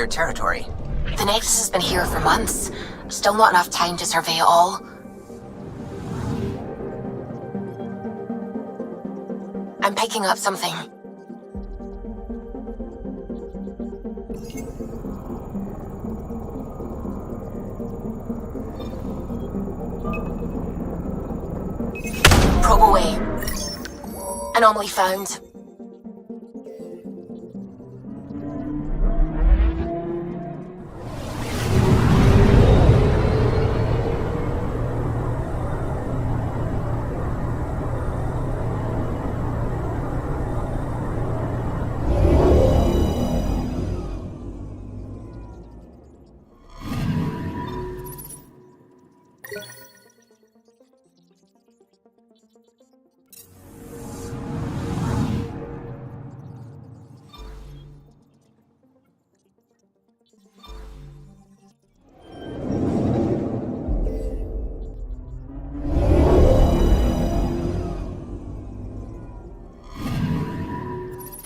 your territory. The Nexus has been here for months. Still not enough time to survey it all. I'm picking up something. Probe away. Anomaly found.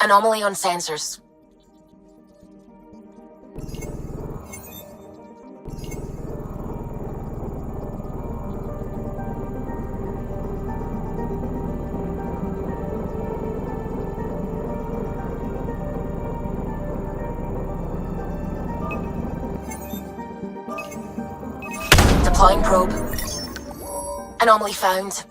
Anomaly on sensors. Deploying probe. Anomaly found.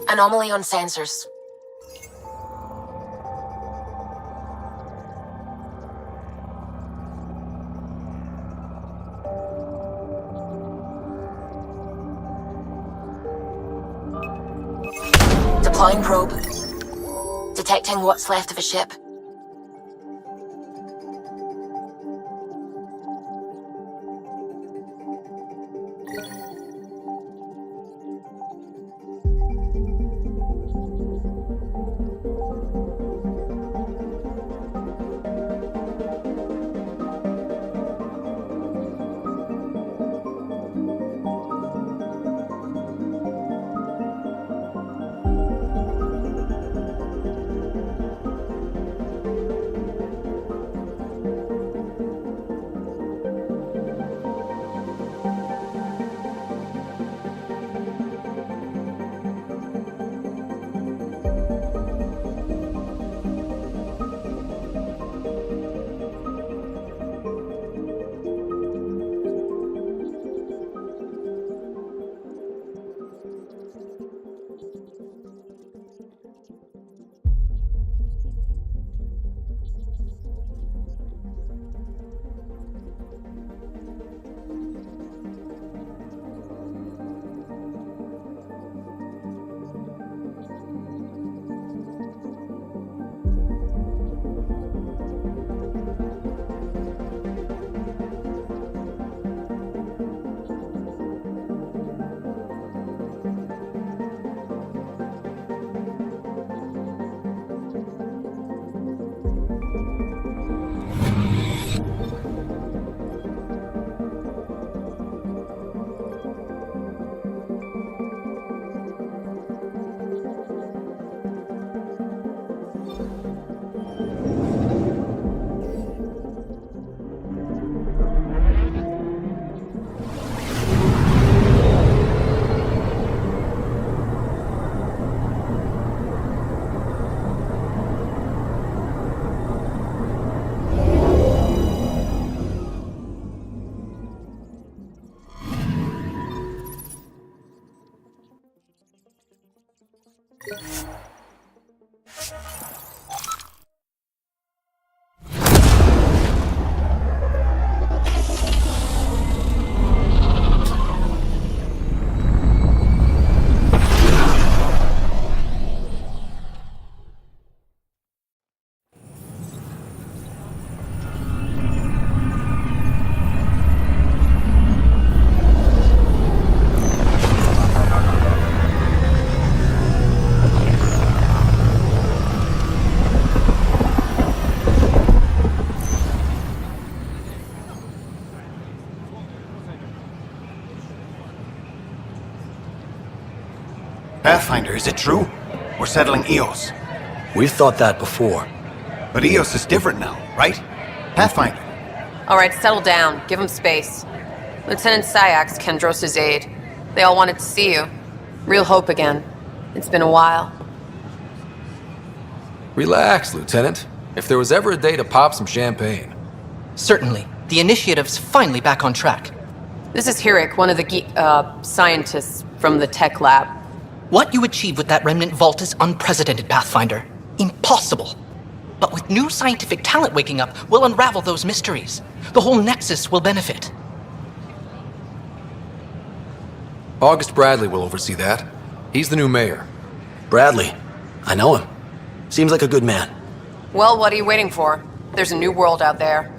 Anomaly on sensors. Deploying probe. Detecting what's left of a ship. Pathfinder, is it true? We're settling Eos. We've thought that before. But Eos is different now, right? Pathfinder. All right, settle down. Give him space. Lieutenant Syax, Kendros' aide. They all wanted to see you. Real hope again. It's been a while. Relax, Lieutenant. If there was ever a day to pop some champagne. Certainly. The initiative's finally back on track. This is Hirik, one of the scientists from the tech lab. What you achieved with that remnant vault is unprecedented, Pathfinder. Impossible. But with new scientific talent waking up, we'll unravel those mysteries. The whole Nexus will benefit. August Bradley will oversee that. He's the new mayor. Bradley. I know him. Seems like a good man. Well, what are you waiting for? There's a new world out there.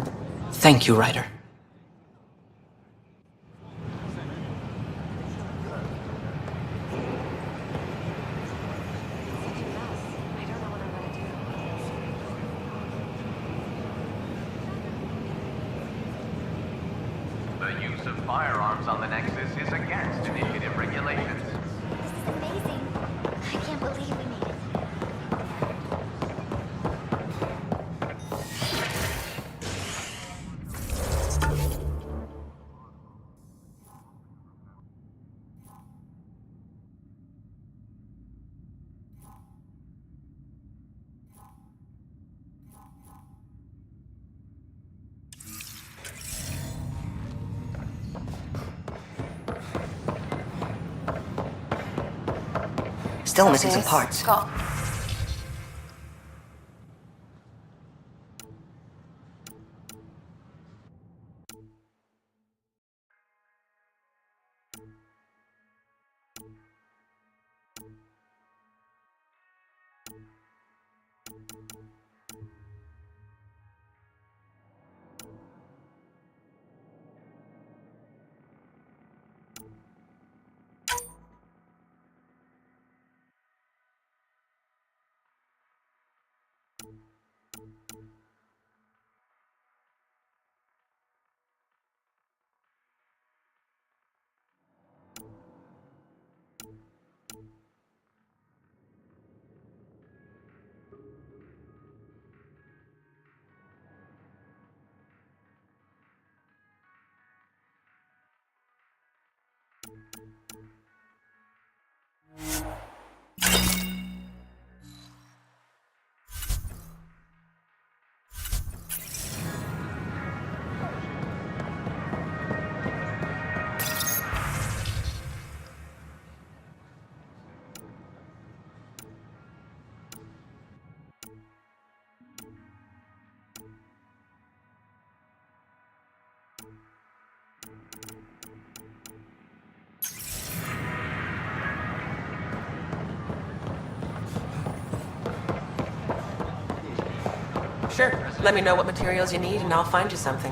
Thank you, Ryder. The use of firearms on the Nexus is against initiative regulations. This is amazing. I can't believe we made it. Still missing some parts. Go. Sure. Let me know what materials you need and I'll find you something.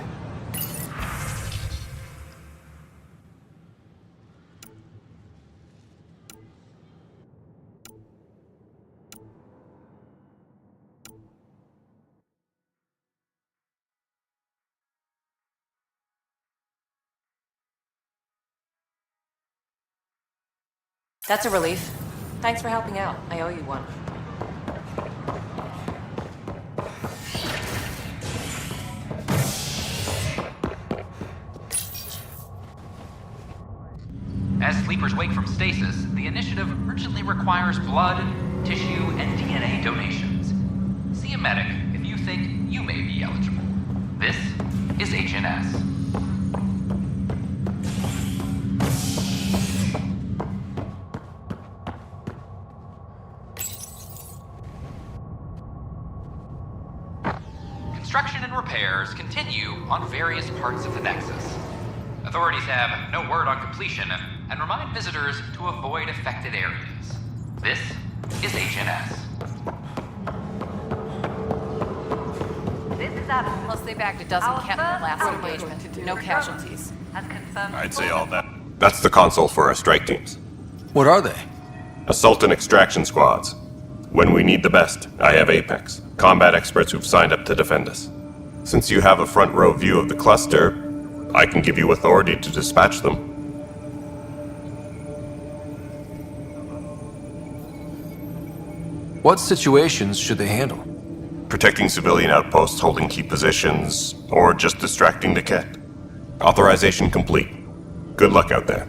That's a relief. Thanks for helping out. I owe you one. As sleepers wake from stasis, the initiative urgently requires blood, tissue, and DNA donations. See a medic if you think you may be eligible. This is HNS. Construction and repairs continue on various parts of the Nexus. Authorities have no word on completion and remind visitors to avoid affected areas. This is HNS. This is up. Plus they bagged a dozen cat in the last engagement. No casualties. As confirmed. I'd say all that. That's the console for our strike teams. What are they? Assault and extraction squads. When we need the best, I have Apex, combat experts who've signed up to defend us. Since you have a front row view of the cluster, I can give you authority to dispatch them. What situations should they handle? Protecting civilian outposts holding key positions, or just distracting the Ket. Authorization complete. Good luck out there.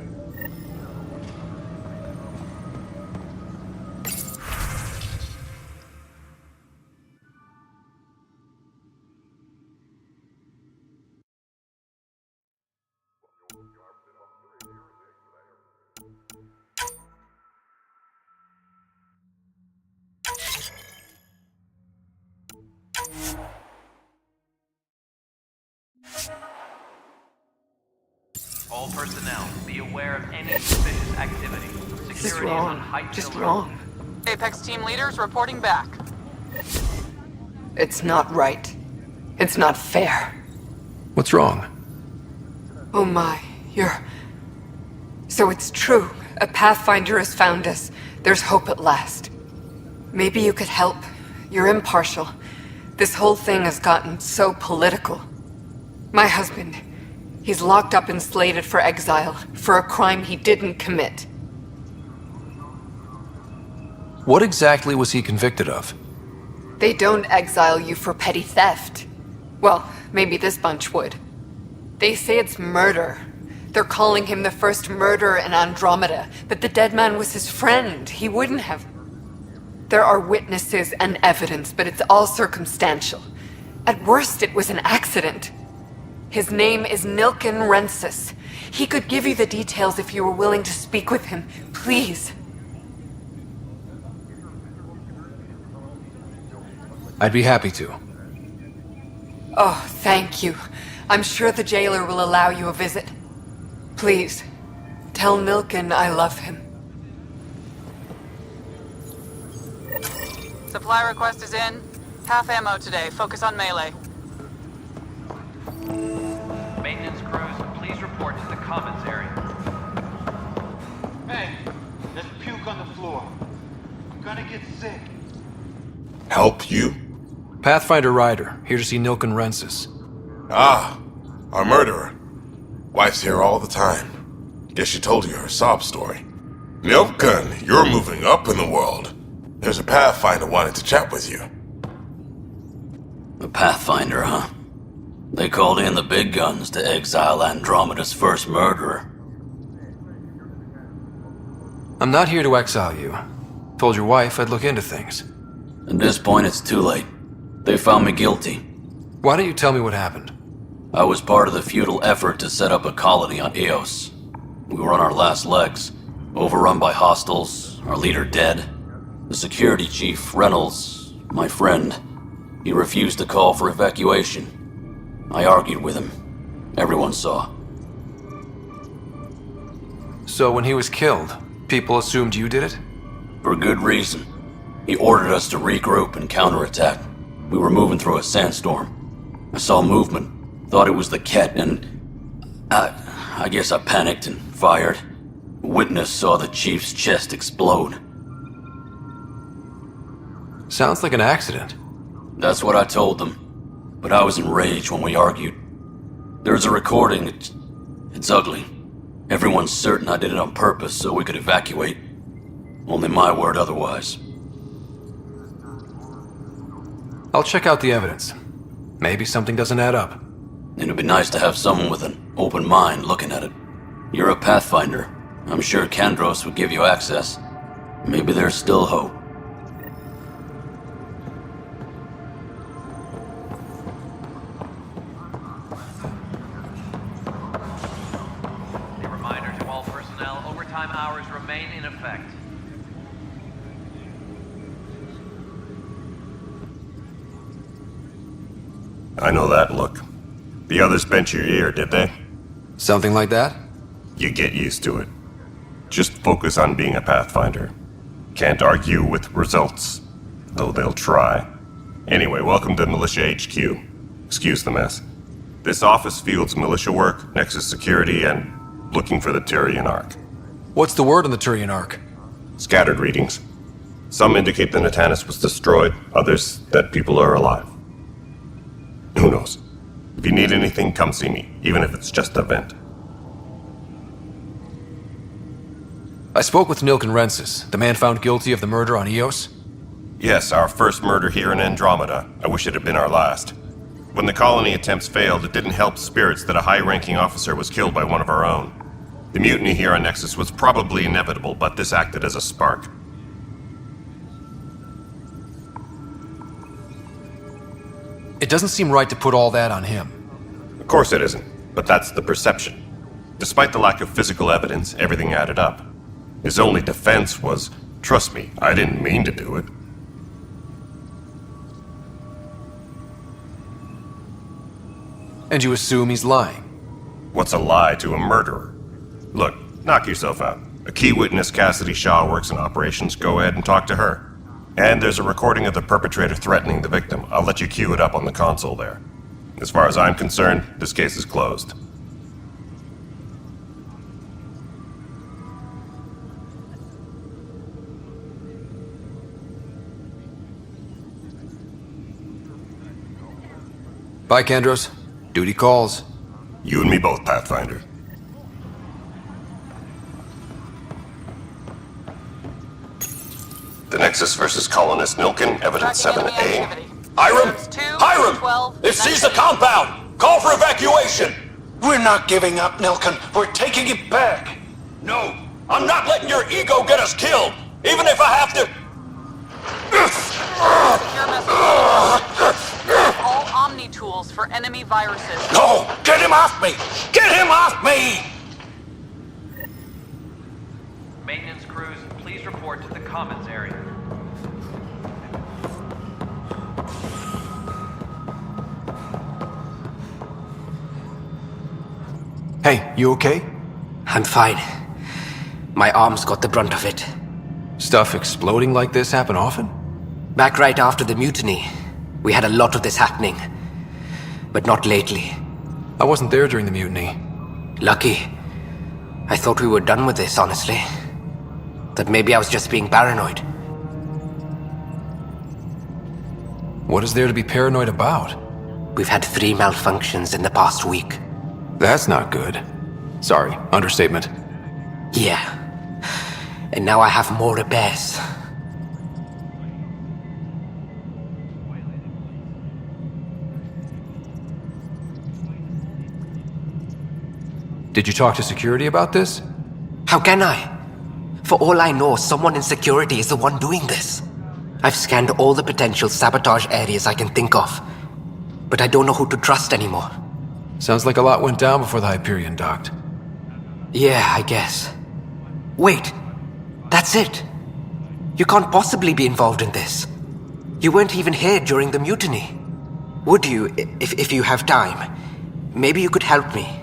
All personnel, be aware of any suspicious activity. Security is on heightened Just alert. wrong. Apex team leaders reporting back. It's not right. It's not fair. What's wrong? Oh my, you're... So it's true. A Pathfinder has found us. There's hope at last. Maybe you could help. You're impartial. This whole thing has gotten so political. My husband, he's locked up and slated for exile for a crime he didn't commit. What exactly was he convicted of? They don't exile you for petty theft. Well, maybe this bunch would. They say it's murder. They're calling him the first murderer in Andromeda, but the dead man was his friend. He wouldn't have... There are witnesses and evidence, but it's all circumstantial. At worst, it was an accident. His name is Nilken Rensis. He could give you the details if you were willing to speak with him. Please. I'd be happy to. Oh, thank you. I'm sure the jailer will allow you a visit. Please, tell Nilken I love him. Supply request is in. Half ammo today. Focus on melee. Maintenance crews, please report to the commons area. Hey, there's puke on the floor. I'm gonna get sick. Help you? Pathfinder Ryder, here to see Nilken Rensis. Ah, our murderer. Wife's here all the time. Guess she told you her sob story. Nilken, you're moving up in the world. There's a Pathfinder wanting to chat with you. The Pathfinder, huh? They called in the big guns to exile Andromeda's first murderer. I'm not here to exile you. Told your wife I'd look into things. At this point, it's too late. They found me guilty. Why don't you tell me what happened? I was part of the futile effort to set up a colony on Eos. We were on our last legs, overrun by hostiles, our leader dead. The security chief, Reynolds, my friend, he refused to call for evacuation. I argued with him. Everyone saw. So when he was killed, people assumed you did it? For good reason. He ordered us to regroup and counterattack. We were moving through a sandstorm. I saw movement, thought it was the Ket, and I guess I panicked and fired. A witness saw the chief's chest explode. Sounds like an accident. That's what I told them, but I was enraged when we argued. There's a recording. It's ugly. Everyone's certain I did it on purpose so we could evacuate. Only my word otherwise. I'll check out the evidence. Maybe something doesn't add up. It'd be nice to have someone with an open mind looking at it. You're a Pathfinder. I'm sure Kandros would give you access. Maybe there's still hope. A reminder to all personnel, overtime hours remain in effect. I know that look. The others bent your ear, did they? Something like that? You get used to it. Just focus on being a Pathfinder. Can't argue with results, though they'll try. Anyway, welcome to Militia HQ. Excuse the mess. This office fields militia work, Nexus security, and looking for the Turian Ark. What's the word on the Turian Ark? Scattered readings. Some indicate the Natanus was destroyed, others that people are alive. Who knows? If you need anything, come see me, even if it's just a vent. I spoke with Nilken Rensis, the man found guilty of the murder on Eos. Yes, our first murder here in Andromeda. I wish it had been our last. When the colony attempts failed, it didn't help spirits that a high-ranking officer was killed by one of our own. The mutiny here on Nexus was probably inevitable, but this acted as a spark. It doesn't seem right to put all that on him. Of course it isn't, but that's the perception. Despite the lack of physical evidence, everything added up. His only defense was, trust me, I didn't mean to do it. And you assume he's lying? What's a lie to a murderer? Look, knock yourself out. A key witness, Cassidy Shaw, works in operations. Go ahead and talk to her. And there's a recording of the perpetrator threatening the victim. I'll let you cue it up on the console there. As far as I'm concerned, this case is closed. Bye, Kendros. Duty calls. You and me both, Pathfinder. The Nexus versus Colonist Nilkin, Evidence 7A. Hiram! Hiram! They've seized the compound! Call for evacuation! We're not giving up, Nilkin. We're taking it back. No, I'm not letting your ego get us killed, even if I have to... All Omni tools for enemy viruses. No! Get him off me! Get him off me! Maintenance crews, please report to the commons area. Hey, you okay? I'm fine. My arms got the brunt of it. Stuff exploding like this happen often? Back right after the mutiny, we had a lot of this happening. But not lately. I wasn't there during the mutiny. Lucky. I thought we were done with this, honestly. That maybe I was just being paranoid. What is there to be paranoid about? We've had 3 malfunctions in the past week. That's not good. Sorry, understatement. Yeah. And now I have more repairs. Did you talk to security about this? How can I? For all I know, someone in security is the one doing this. I've scanned all the potential sabotage areas I can think of. But I don't know who to trust anymore. Sounds like a lot went down before the Hyperion docked. Yeah, I guess. Wait. That's it. You can't possibly be involved in this. You weren't even here during the mutiny. Would you, if you have time? Maybe you could help me.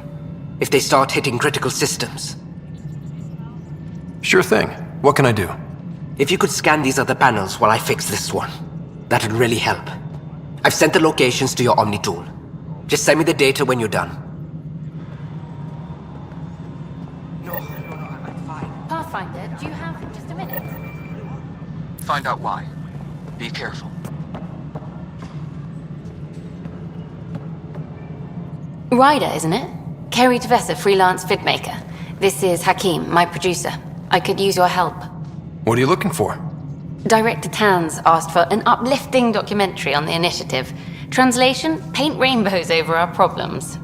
If they start hitting critical systems. Sure thing. What can I do? If you could scan these other panels while I fix this one, that'd really help. I've sent the locations to your Omni tool. Just send me the data when you're done. No, I'm fine. Pathfinder, do you have just a minute? Find out why. Be careful. Ryder, isn't it? Kerry Tavessa, freelance vidmaker. This is Hakim, my producer. I could use your help. What are you looking for? Director Tans asked for an uplifting documentary on the initiative. Translation, paint rainbows over our problems.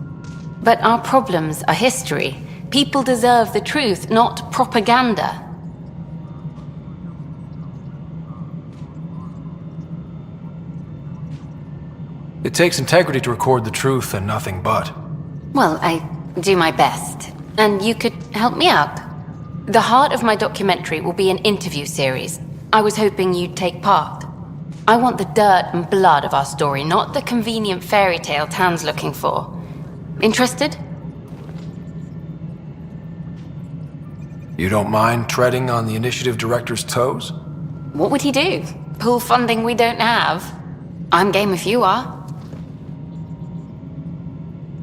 But our problems are history. People deserve the truth, not propaganda. It takes integrity to record the truth and nothing but. Well, I do my best. And you could help me out. The heart of my documentary will be an interview series. I was hoping you'd take part. I want the dirt and blood of our story, not the convenient fairy tale Tan's looking for. Interested? You don't mind treading on the initiative director's toes? What would he do? Pull funding we don't have? I'm game if you are.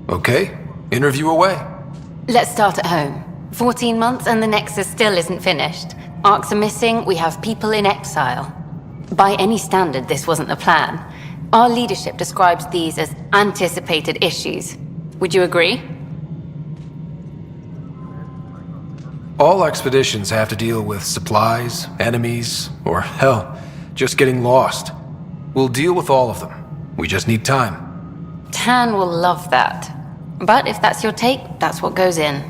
Okay, interview away. Let's start at home. 14 months and the Nexus still isn't finished. Arcs are missing, we have people in exile. By any standard, this wasn't the plan. Our leadership describes these as anticipated issues. Would you agree? All expeditions have to deal with supplies, enemies, or hell, just getting lost. We'll deal with all of them. We just need time. Tan will love that. But if that's your take, that's what goes in.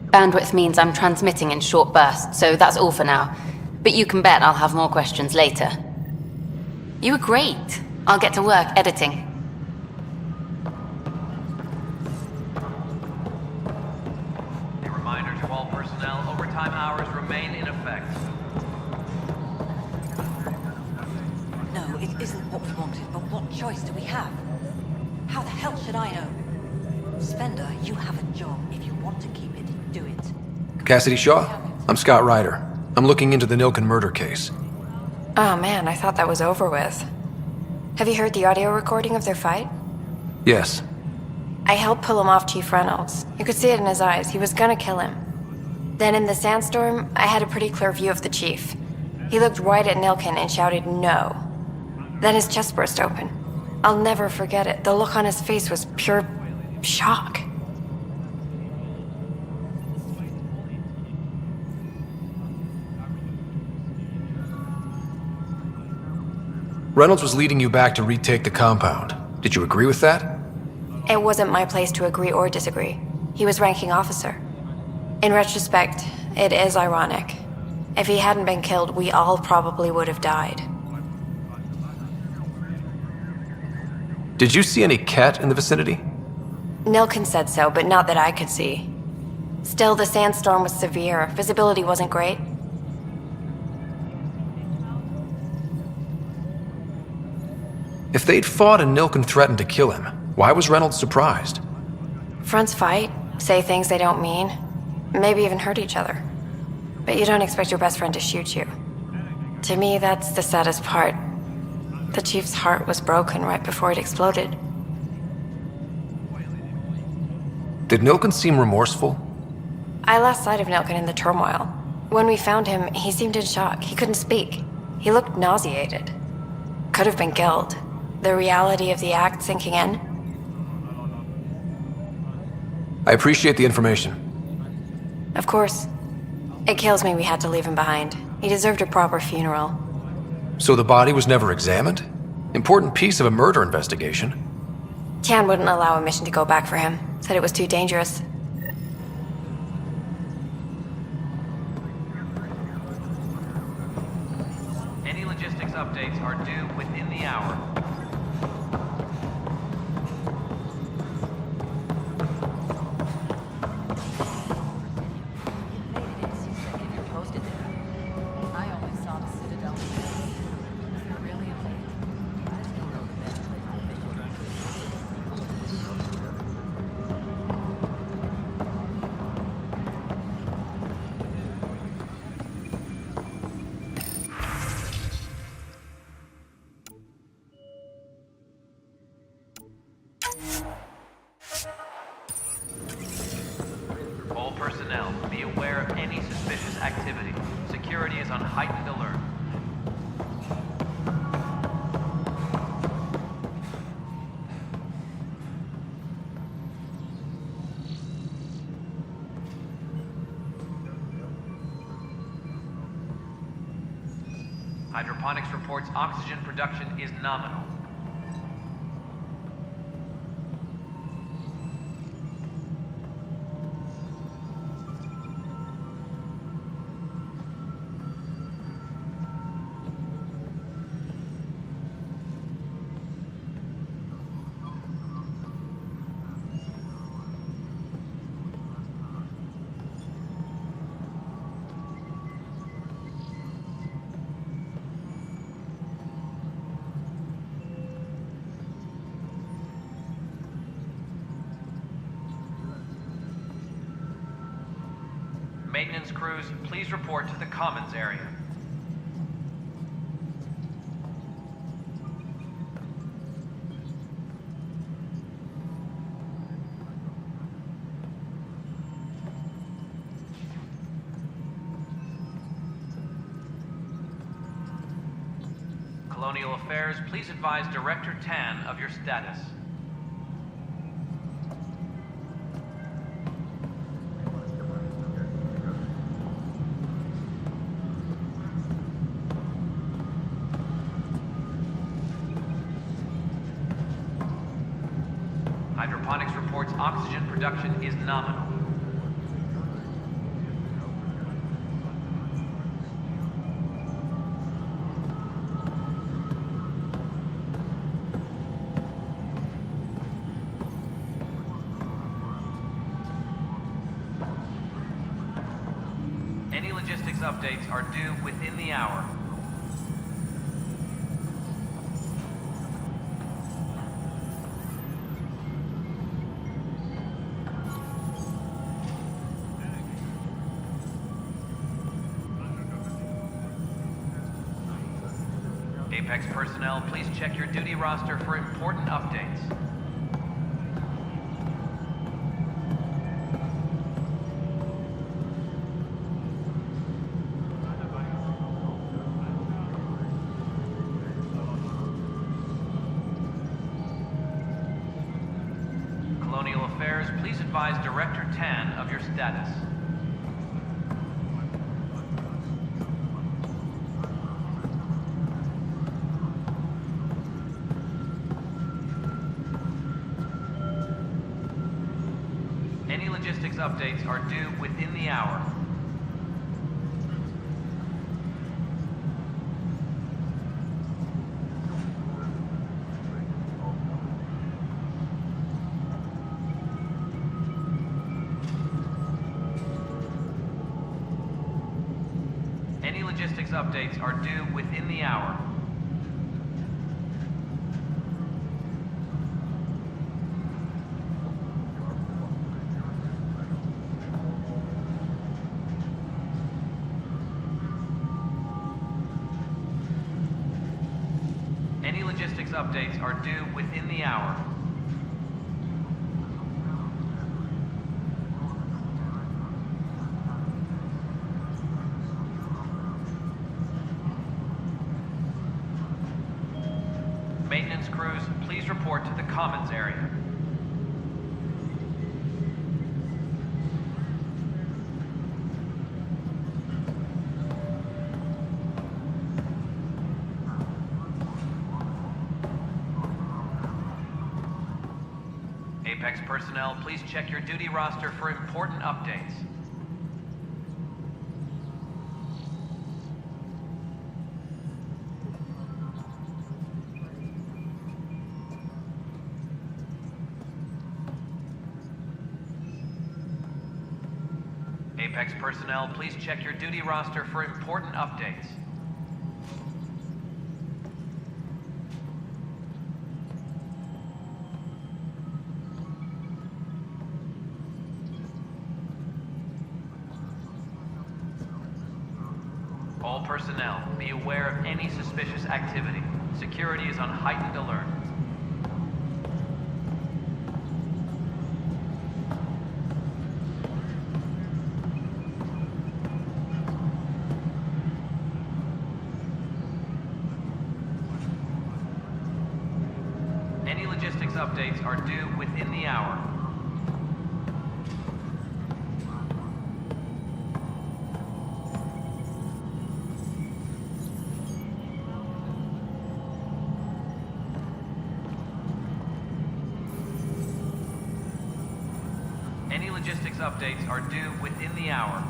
Bandwidth means I'm transmitting in short bursts, so that's all for now. But you can bet I'll have more questions later. You were great. I'll get to work editing. A reminder to all personnel, overtime hours remain in effect. No, it isn't what we wanted, but what choice do we have? How the hell should I know? Spender, you have a job. If you want to keep it, do it. Cassidy Shaw? I'm Scott Ryder. I'm looking into the Nilken murder case. Oh man, I thought that was over with. Have you heard the audio recording of their fight? Yes. I helped pull him off Chief Reynolds. You could see it in his eyes. He was gonna kill him. Then in the sandstorm, I had a pretty clear view of the chief. He looked right at Nilken and shouted no. Then his chest burst open. I'll never forget it. The look on his face was pure shock. Reynolds was leading you back to retake the compound. Did you agree with that? It wasn't my place to agree or disagree. He was ranking officer. In retrospect, it is ironic. If he hadn't been killed, we all probably would have died. Did you see any cat in the vicinity? Nilken said so, but not that I could see. Still, the sandstorm was severe. Visibility wasn't great. If they'd fought and Nilken threatened to kill him, why was Reynolds surprised? Fronts fight, say things they don't mean, maybe even hurt each other. But you don't expect your best friend to shoot you. To me, that's the saddest part. The chief's heart was broken right before it exploded. Did Nilken seem remorseful? I lost sight of Nilken in the turmoil. When we found him, he seemed in shock. He couldn't speak. He looked nauseated. Could have been guilt. The reality of the act sinking in. I appreciate the information. Of course. It kills me we had to leave him behind. He deserved a proper funeral. So the body was never examined? Important piece of a murder investigation. Tian wouldn't allow a mission to go back for him. Said it was too dangerous. Any logistics updates are due within the hour. All personnel, be aware of any suspicious activity. Security is on heightened alert. Hydroponics reports oxygen production is nominal. Maintenance crews, please report to the commons area. Colonial Affairs, please advise Director Tan of your status. production is nominal. Any logistics updates are due within the hour. Apex personnel, please check your duty roster for important updates. Colonial Affairs, please advise Director Tan of your status. Any logistics updates are due within the hour. Any logistics updates are due within the hour. Any logistics updates are due within the hour. Maintenance crews, please report to the commons area. Apex personnel, please check your duty roster for important updates. Apex personnel, please check your duty roster for important updates. All personnel, be aware of any suspicious activity. Security is on heightened alert. Any logistics updates are due within the hour. Any logistics updates are due within the hour.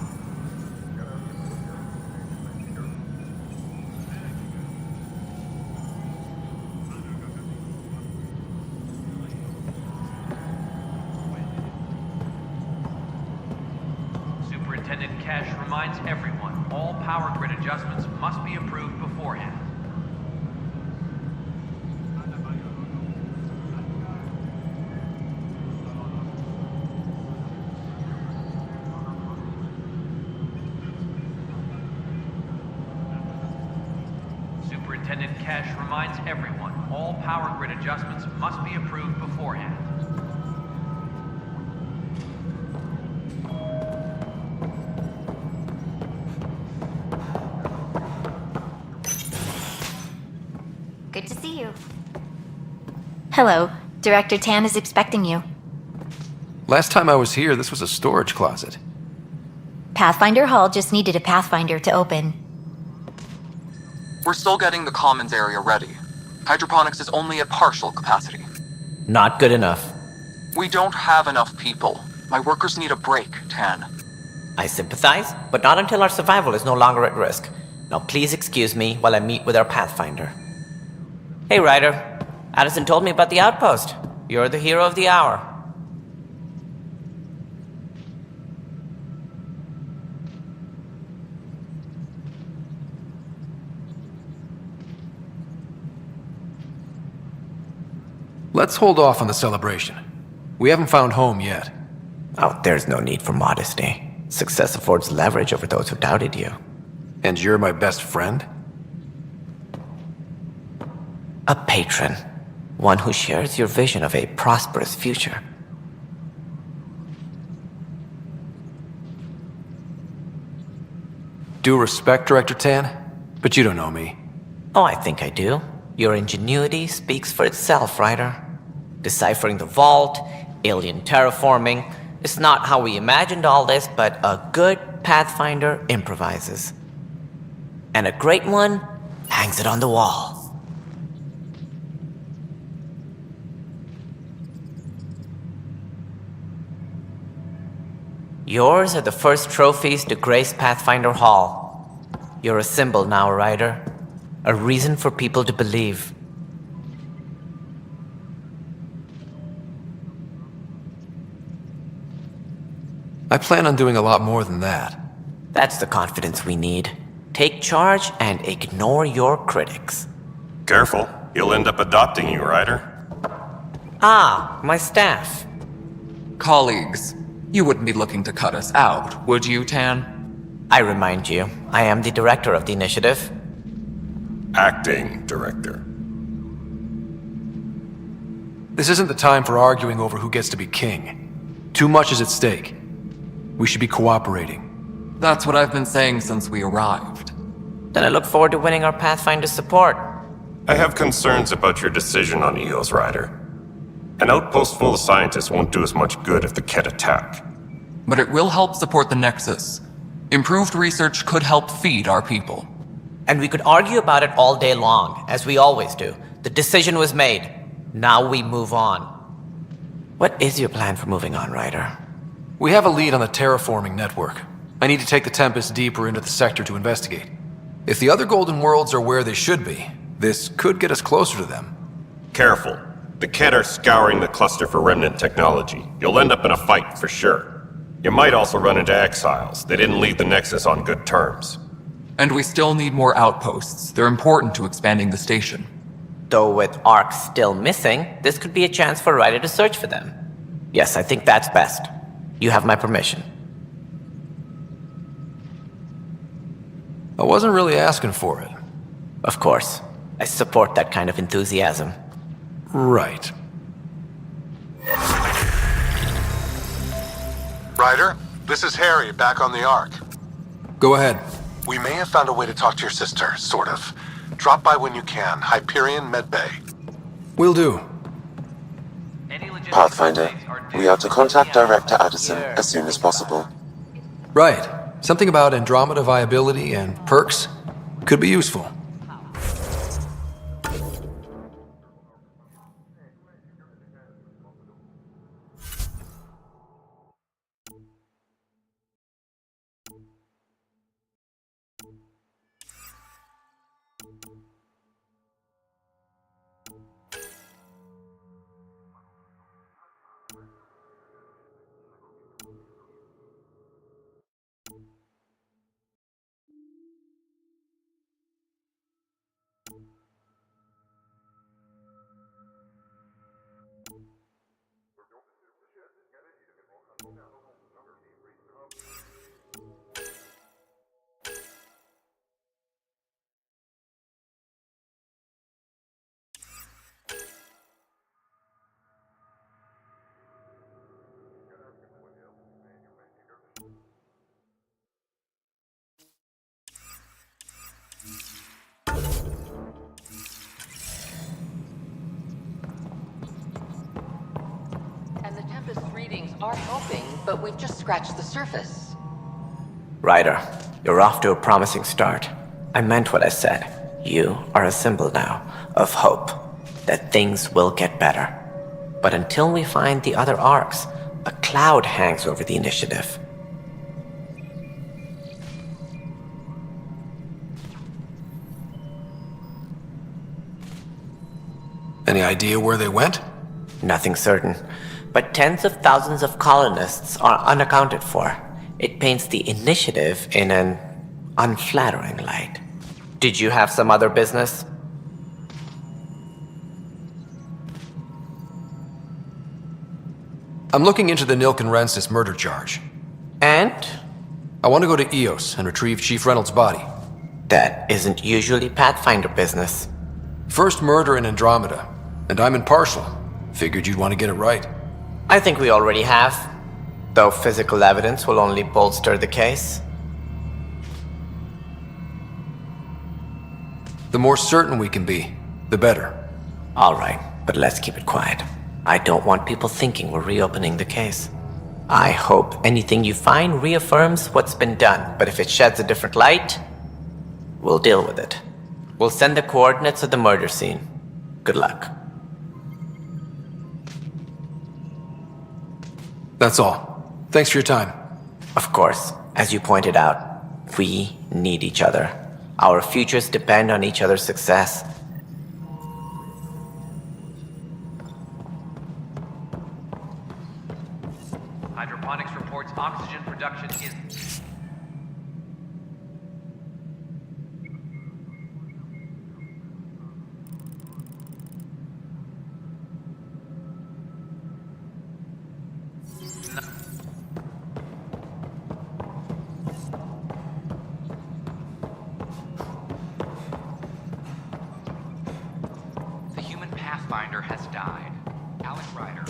Superintendent Cash reminds everyone, all power grid adjustments must be approved beforehand. Superintendent Cash reminds everyone, all power grid adjustments must be approved beforehand. Good to see you. Hello. Director Tan is expecting you. Last time I was here, this was a storage closet. Pathfinder Hall just needed a Pathfinder to open. We're still getting the commons area ready. Hydroponics is only at partial capacity. Not good enough. We don't have enough people. My workers need a break, Tan. I sympathize, but not until our survival is no longer at risk. Now please excuse me while I meet with our Pathfinder. Hey, Ryder. Addison told me about the outpost. You're the hero of the hour. Let's hold off on the celebration. We haven't found home yet. Oh, there's no need for modesty. Success affords leverage over those who doubted you. And you're my best friend? A patron. One who shares your vision of a prosperous future. Due respect, Director Tan, but you don't know me. Oh, I think I do. Your ingenuity speaks for itself, Ryder. Deciphering the vault, alien terraforming. It's not how we imagined all this, but a good Pathfinder improvises. And a great one hangs it on the wall. Yours are the first trophies to grace Pathfinder Hall. You're a symbol now, Ryder. A reason for people to believe. I plan on doing a lot more than that. That's the confidence we need. Take charge and ignore your critics. Careful, he'll end up adopting you, Ryder. Ah, my staff. Colleagues, you wouldn't be looking to cut us out, would you, Tan? I remind you, I am the director of the initiative. Acting director. This isn't the time for arguing over who gets to be king. Too much is at stake. We should be cooperating. That's what I've been saying since we arrived. Then I look forward to winning our Pathfinder support. I have concerns about your decision on EOS, Ryder. An outpost full of scientists won't do as much good if the Kett attack. But it will help support the Nexus. Improved research could help feed our people. And we could argue about it all day long, as we always do. The decision was made. Now we move on. What is your plan for moving on, Ryder? We have a lead on the terraforming network. I need to take the Tempest deeper into the sector to investigate. If the other Golden Worlds are where they should be, this could get us closer to them. Careful. The Kett are scouring the cluster for remnant technology. You'll end up in a fight for sure. You might also run into exiles. They didn't leave the Nexus on good terms. And we still need more outposts. They're important to expanding the station. Though with Ark still missing, this could be a chance for Ryder to search for them. Yes, I think that's best. You have my permission. I wasn't really asking for it. Of course. I support that kind of enthusiasm. Right. Ryder, this is Harry, back on the Ark. Go ahead. We may have found a way to talk to your sister, sort of. Drop by when you can. Hyperion Medbay. Will do. Pathfinder, we are to contact Director Addison as soon as possible. Right. Something about Andromeda viability and perks could be useful. And the Tempest readings are helping, but we've just scratched the surface. Ryder, you're off to a promising start. I meant what I said. You are a symbol now of hope, that things will get better. But until we find the other arcs, a cloud hangs over the initiative. Any idea where they went? Nothing certain, but tens of thousands of colonists are unaccounted for. It paints the initiative in an unflattering light. Did you have some other business? I'm looking into the Nilken Rensis murder charge. And? I want to go to EOS and retrieve Chief Reynolds' body. That isn't usually Pathfinder business. First murder in Andromeda, and I'm impartial. Figured you'd want to get it right. I think we already have, though physical evidence will only bolster the case. The more certain we can be, the better. All right, but let's keep it quiet. I don't want people thinking we're reopening the case. I hope anything you find reaffirms what's been done, but if it sheds a different light, we'll deal with it. We'll send the coordinates of the murder scene. Good luck. That's all. Thanks for your time. Of course, as you pointed out, we need each other. Our futures depend on each other's success. Hydroponics reports oxygen production is... The human Pathfinder has died. Alec Ryder.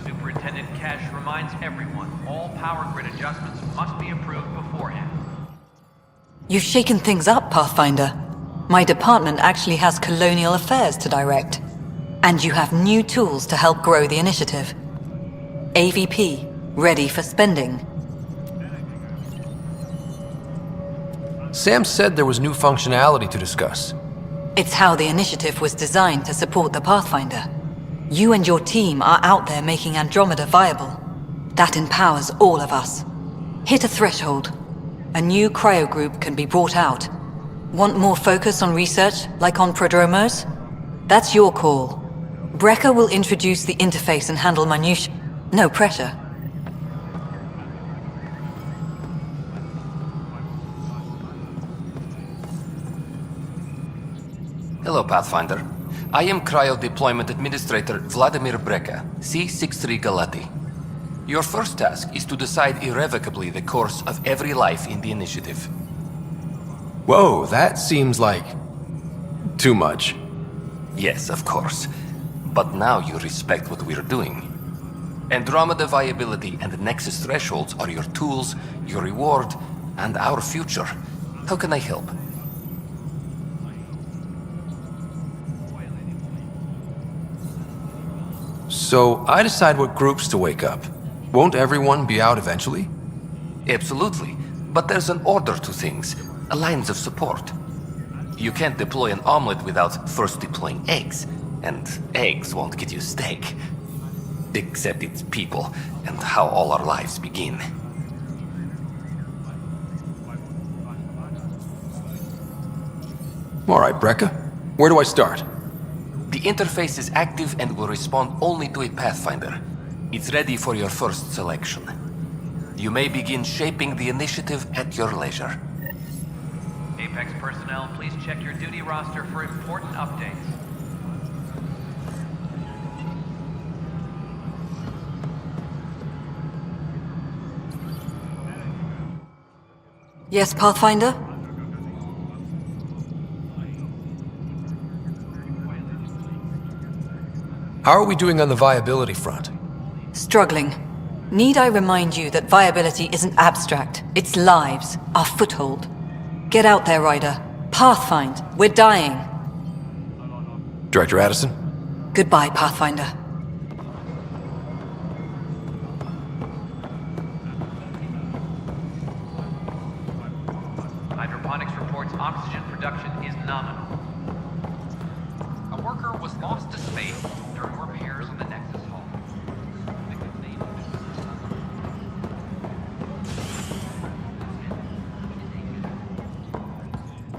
Superintendent Cash reminds everyone all power grid adjustments must be approved beforehand. You've shaken things up, Pathfinder. My department actually has colonial affairs to direct. And you have new tools to help grow the initiative. AVP, ready for spending. Sam said there was new functionality to discuss. It's how the initiative was designed to support the Pathfinder. You and your team are out there making Andromeda viable. That empowers all of us. Hit a threshold. A new cryo group can be brought out. Want more focus on research, like on prodromos? That's your call. Brecker will introduce the interface and handle minutiae. No pressure. Hello, Pathfinder. I am Cryo Deployment Administrator Vladimir Brecker, C-63 Galati. Your first task is to decide irrevocably the course of every life in the initiative. Whoa, that seems like... too much. Yes, of course. But now you respect what we're doing. Andromeda viability and Nexus thresholds are your tools, your reward, and our future. How can I help? So, I decide what groups to wake up. Won't everyone be out eventually? Absolutely. But there's an order to things, lines of support. You can't deploy an omelet without first deploying eggs. And eggs won't get you steak. Except it's people, and how all our lives begin. Alright, Brekka. Where do I start? The interface is active and will respond only to a Pathfinder. It's ready for your first selection. You may begin shaping the initiative at your leisure. Apex personnel, please check your duty roster for important updates. Yes, Pathfinder? How are we doing on the viability front? Struggling. Need I remind you that viability isn't abstract? It's lives, our foothold. Get out there, Ryder. Pathfind, we're dying. Director Addison? Goodbye, Pathfinder. Hydroponics reports oxygen production is nominal. A worker was lost to space during repairs on the Nexus hull.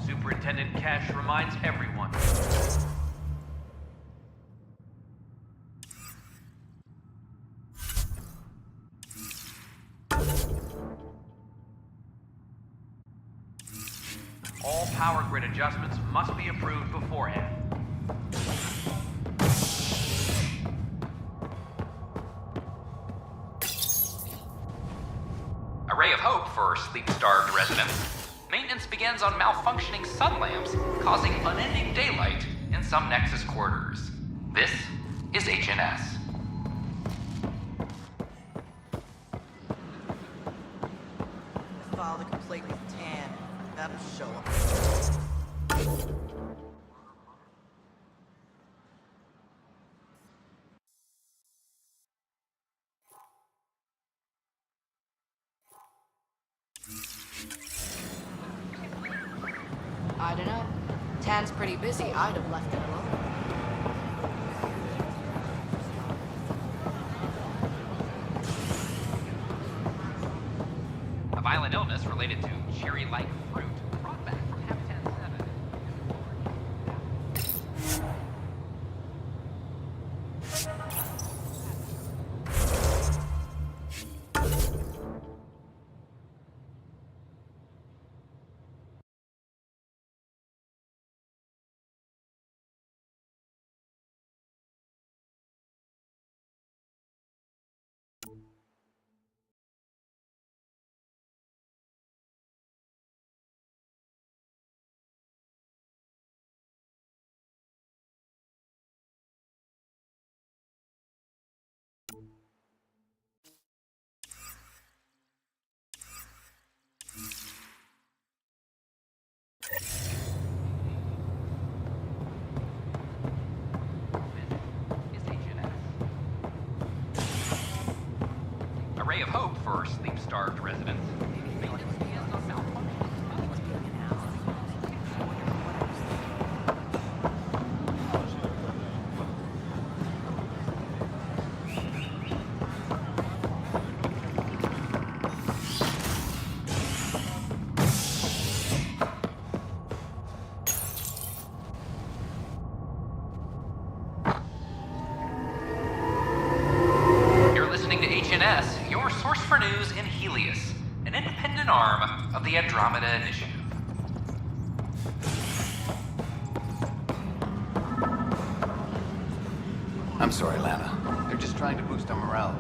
Superintendent Cash reminds everyone. All power grid adjustments must be approved beforehand. A ray of hope for sleep-starved residents. Maintenance begins on malfunctioning sun lamps, causing unending daylight in some Nexus quarters. This is HNS. File the complaint with Tan. That'll show up. I don't know. Tan's pretty busy. I'd have left it alone. A violent illness related to cherry-like fruit brought back from Habitat 7. A ray of hope for sleep-starved residents. Your source for news in Helios, an independent arm of the Andromeda Initiative. I'm sorry, Lana. They're just trying to boost our morale.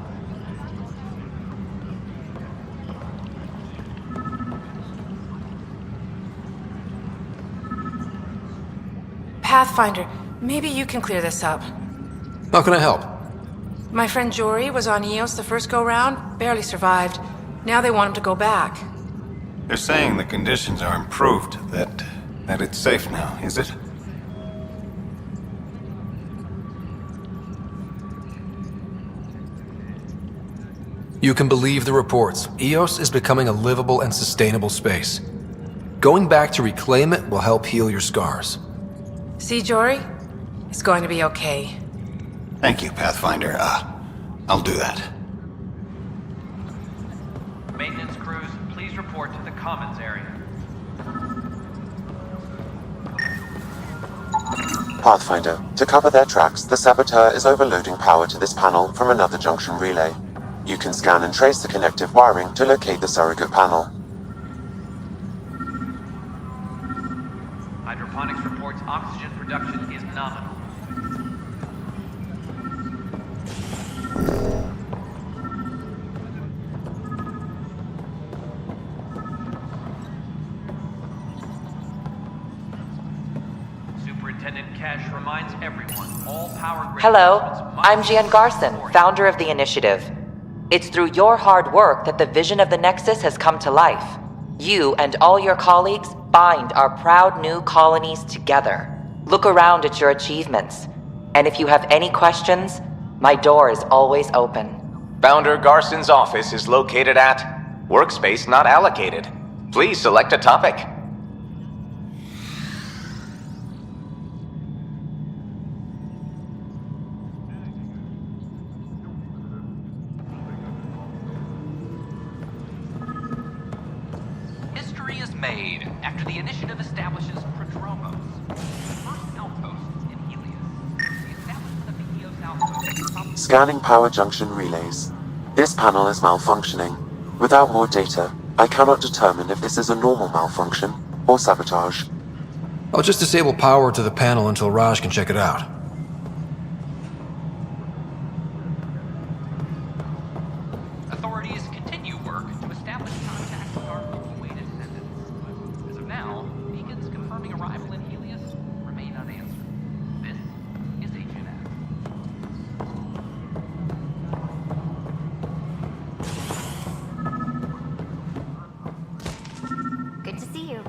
Pathfinder, maybe you can clear this up. How can I help? My friend Jory was on Eos the first go-round, barely survived. Now they want him to go back. They're saying the conditions are improved, that it's safe now, is it? You can believe the reports. Eos is becoming a livable and sustainable space. Going back to reclaim it will help heal your scars. See, Jory? It's going to be okay. Thank you, Pathfinder. I'll do that. Maintenance crews, please report to the commons area. Pathfinder, to cover their tracks, the saboteur is overloading power to this panel from another junction relay. You can scan and trace the connective wiring to locate the surrogate panel. Hydroponics reports oxygen production is nominal. Superintendent Cash reminds everyone all power grid. Hello, I'm Gian Garson, founder of the initiative. It's through your hard work that the vision of the Nexus has come to life. You and all your colleagues bind our proud new colonies together. Look around at your achievements. And if you have any questions, my door is always open. Founder Garson's office is located at Workspace Not Allocated. Please select a topic. History is made after the initiative establishes Prodromos, the first outpost in Helios. The establishment of the Eos outpost. Scanning power junction relays. This panel is malfunctioning. Without more data, I cannot determine if this is a normal malfunction or sabotage. I'll just disable power to the panel until Raj can check it out. Authorities continue work to establish contact with our UA descendants. As of now, beacons confirming arrival in Helios remain unanswered. This is Agent F. Good to see you.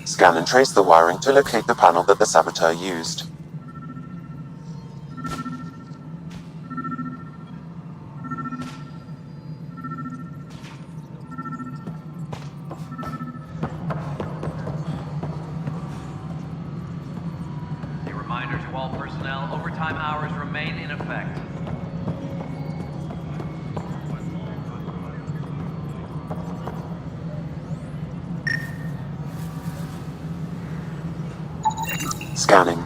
Scan and trace the wiring to locate the panel that the saboteur used. A reminder to all personnel, overtime hours remain in effect. Scanning.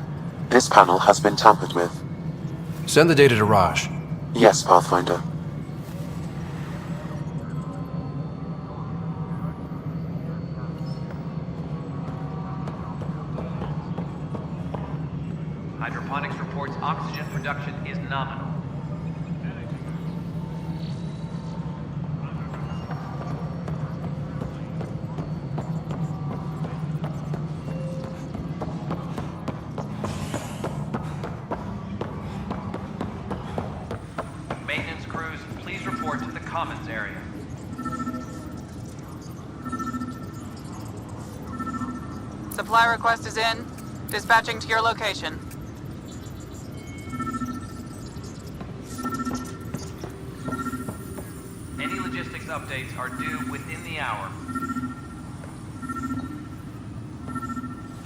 This panel has been tampered with. Send the data to Raj. Yes, Pathfinder. Hydroponics reports oxygen production is nominal. Maintenance crews, please report to the commons area. Supply request is in. Dispatching to your location. Any logistics updates are due within the hour.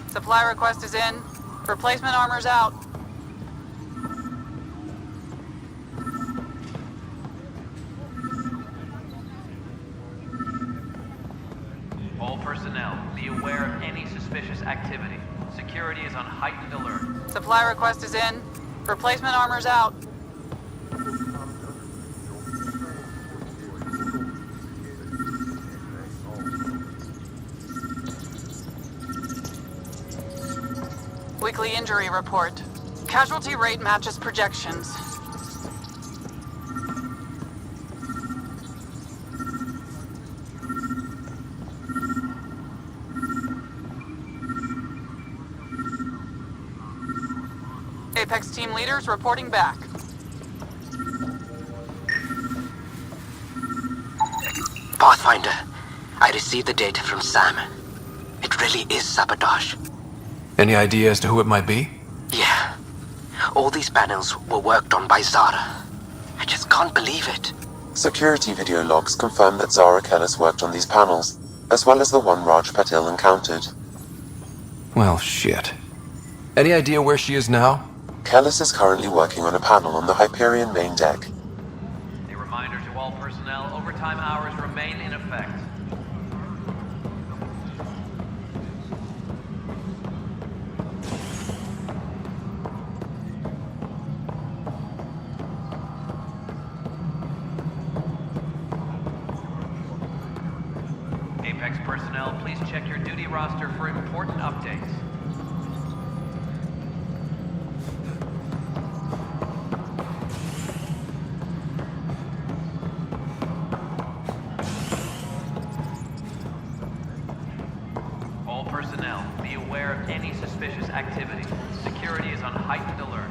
Supply request is in. Replacement armor's out. All personnel, be aware of any suspicious activity. Security is on heightened alert. Supply request is in. Replacement armor's out. Weekly injury report. Casualty rate matches projections. Apex team leaders reporting back. Pathfinder, I received the data from Sam. It really is sabotage. Any idea as to who it might be? Yeah. All these panels were worked on by Zara. I just can't believe it. Security video logs confirm that Zara Kellis worked on these panels, as well as the one Raj Patil encountered. Well, shit. Any idea where she is now? Kellis is currently working on a panel on the Hyperion main deck. A reminder to all personnel, overtime hours remain in effect. Apex personnel, please check your duty roster for important updates. All personnel, be aware of any suspicious activity. Security is on heightened alert.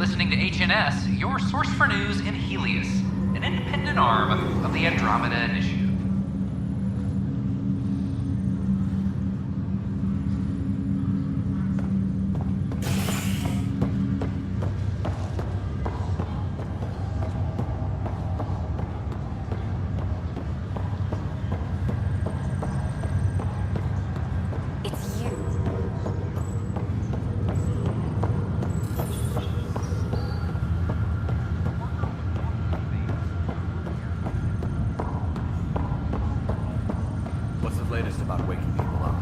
listening to HNS, your source for news in Helios, an independent arm of the Andromeda Initiative. It's you. What's the latest about waking people up?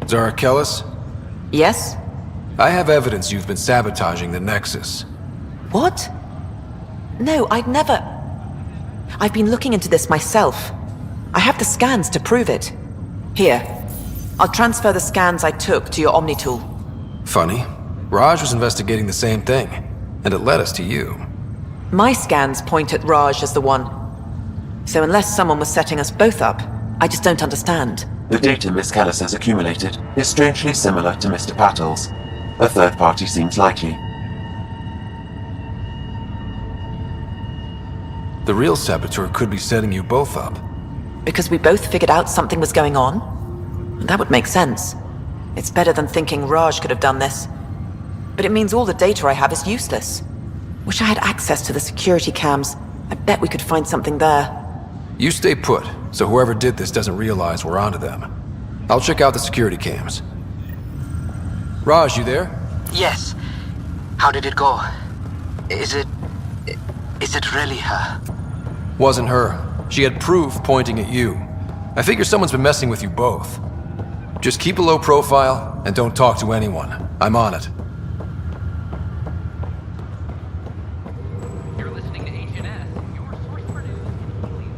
Zara Kellis? Yes? I have evidence you've been sabotaging the Nexus. What? No, I'd never... I've been looking into this myself. I have the scans to prove it. Here. I'll transfer the scans I took to your Omni tool. Funny. Raj was investigating the same thing, and it led us to you. My scans point at Raj as the one. So unless someone was setting us both up, I just don't understand. The data Miss Callis has accumulated is strangely similar to Mr. Patel's. A third party seems likely. The real saboteur could be setting you both up. Because we both figured out something was going on? That would make sense. It's better than thinking Raj could have done this. But it means all the data I have is useless. Wish I had access to the security cams. I bet we could find something there. You stay put, so whoever did this doesn't realize we're onto them. I'll check out the security cams. Raj, you there? Yes. How did it go? Is it really her? Wasn't her. She had proof pointing at you. I figure someone's been messing with you both. Just keep a low profile and don't talk to anyone. I'm on it. You're listening to HNS, your source for news in Helios.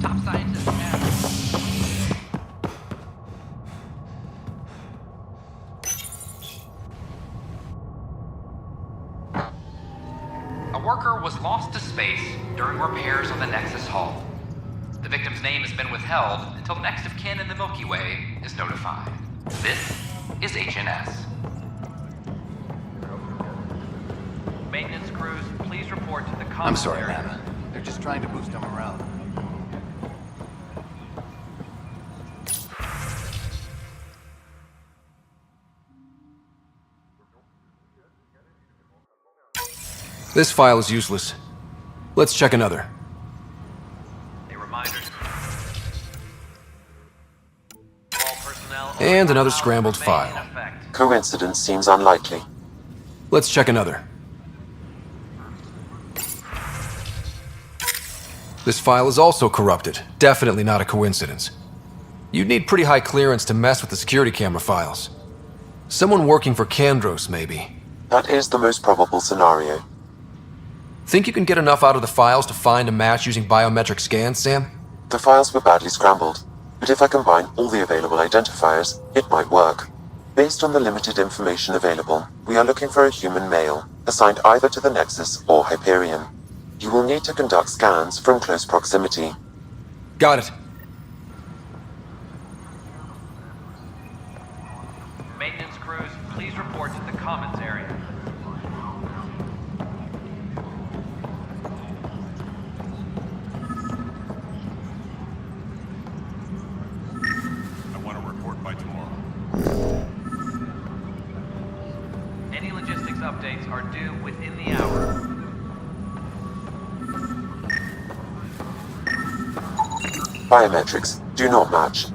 Top scientists matter. A worker was lost to space during repairs on the Nexus hull. The victim's name has been withheld until next of kin in the Milky Way is notified. This is HNS. Maintenance crews, please report to the common I'm sorry, area. man. They're just trying to boost them around. This file is useless. Let's check another. A reminder to all personnel. And another scrambled file. Coincidence seems unlikely. Let's check another. This file is also corrupted. Definitely not a coincidence. You'd need pretty high clearance to mess with the security camera files. Someone working for Kandros, maybe. That is the most probable scenario. Think you can get enough out of the files to find a match using biometric scans, Sam? The files were badly scrambled, but if I combine all the available identifiers, it might work. Based on the limited information available, we are looking for a human male, assigned either to the Nexus or Hyperion. You will need to conduct scans from close proximity. Got it. Maintenance crews, please report to the commons area. I want to report by tomorrow. Any logistics updates are due within the hour. Biometrics do not match.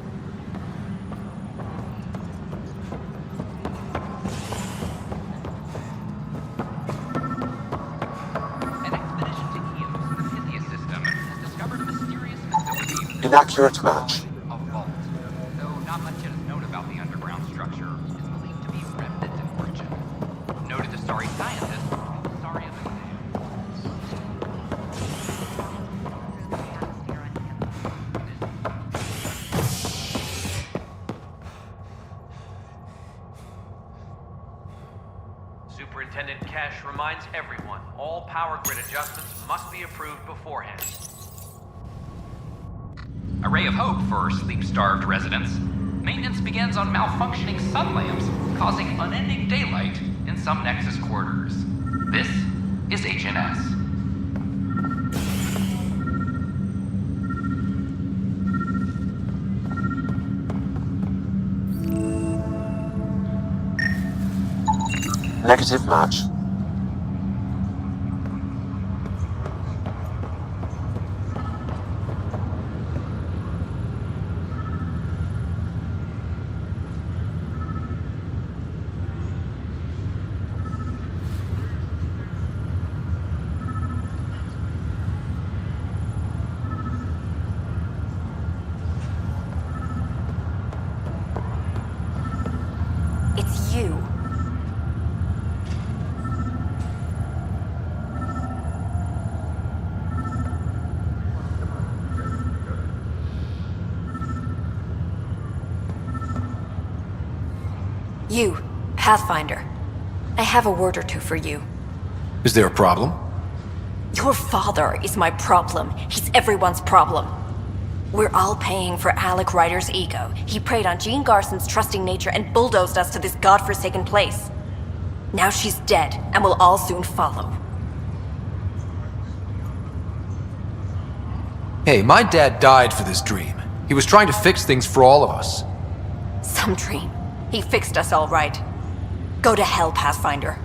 Inaccurate match. A vault. Though not much yet is known about the underground structure, it's believed to be remnant in origin. Noted the sorry scientist, sorry of the Superintendent Cash reminds everyone, all power grid adjustments must be approved beforehand. A ray of hope for sleep-starved residents. Maintenance begins on malfunctioning sun lamps, causing unending daylight in some Nexus quarters. This is HNS. Negative match. It's you. You, Pathfinder. I have a word or two for you. Is there a problem? Your father is my problem. He's everyone's problem. We're all paying for Alec Ryder's ego. He preyed on Jean Garson's trusting nature and bulldozed us to this godforsaken place. Now she's dead, and we'll all soon follow. Hey, my dad died for this dream. He was trying to fix things for all of us. Some dream. He fixed us all right. Go to hell, Pathfinder.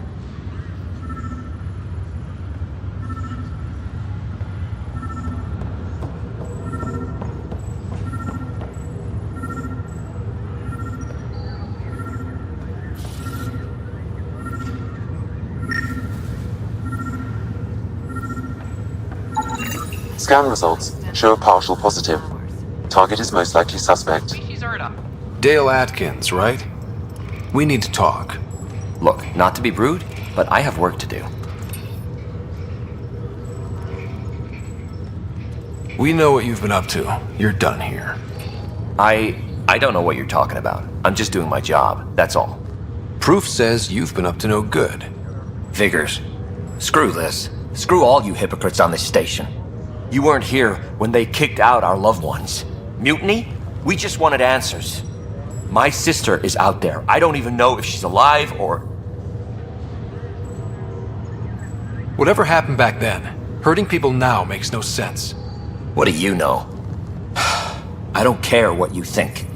Scan results show a partial positive. Target is most likely suspect. Dale Atkins, right? We need to talk. Look, not to be rude, but I have work to do. We know what you've been up to. You're done here. I don't know what you're talking about. I'm just doing my job, that's all. Proof says you've been up to no good. Figures. Screw this. Screw all you hypocrites on this station. You weren't here when they kicked out our loved ones. Mutiny? We just wanted answers. My sister is out there. I don't even know if she's alive or... Whatever happened back then, hurting people now makes no sense. What do you know? I don't care what you think.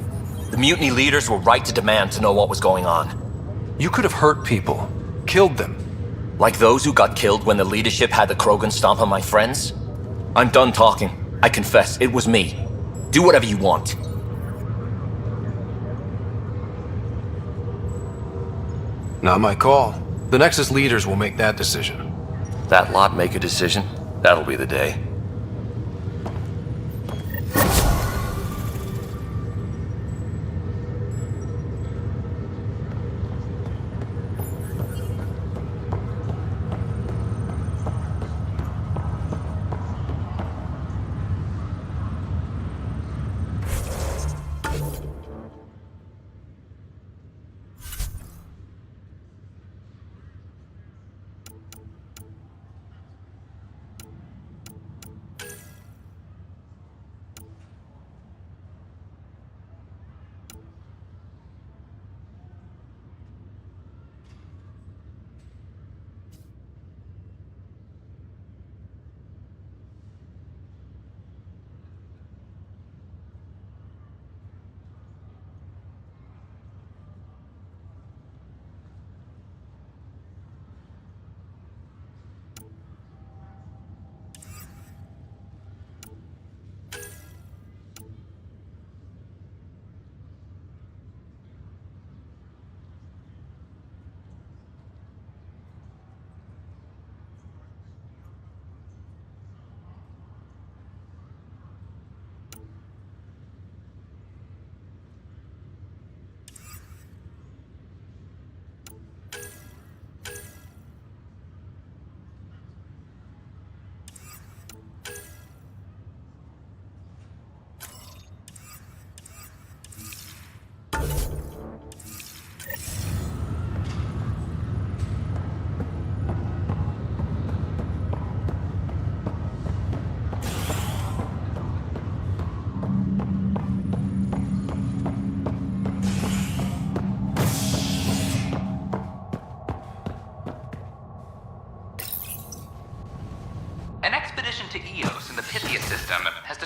The mutiny leaders were right to demand to know what was going on. You could have hurt people, killed them. Like those who got killed when the leadership had the Krogan stomp on my friends? I'm done talking. I confess, it was me. Do whatever you want. Not my call. The Nexus leaders will make that decision. That lot make a decision? That'll be the day.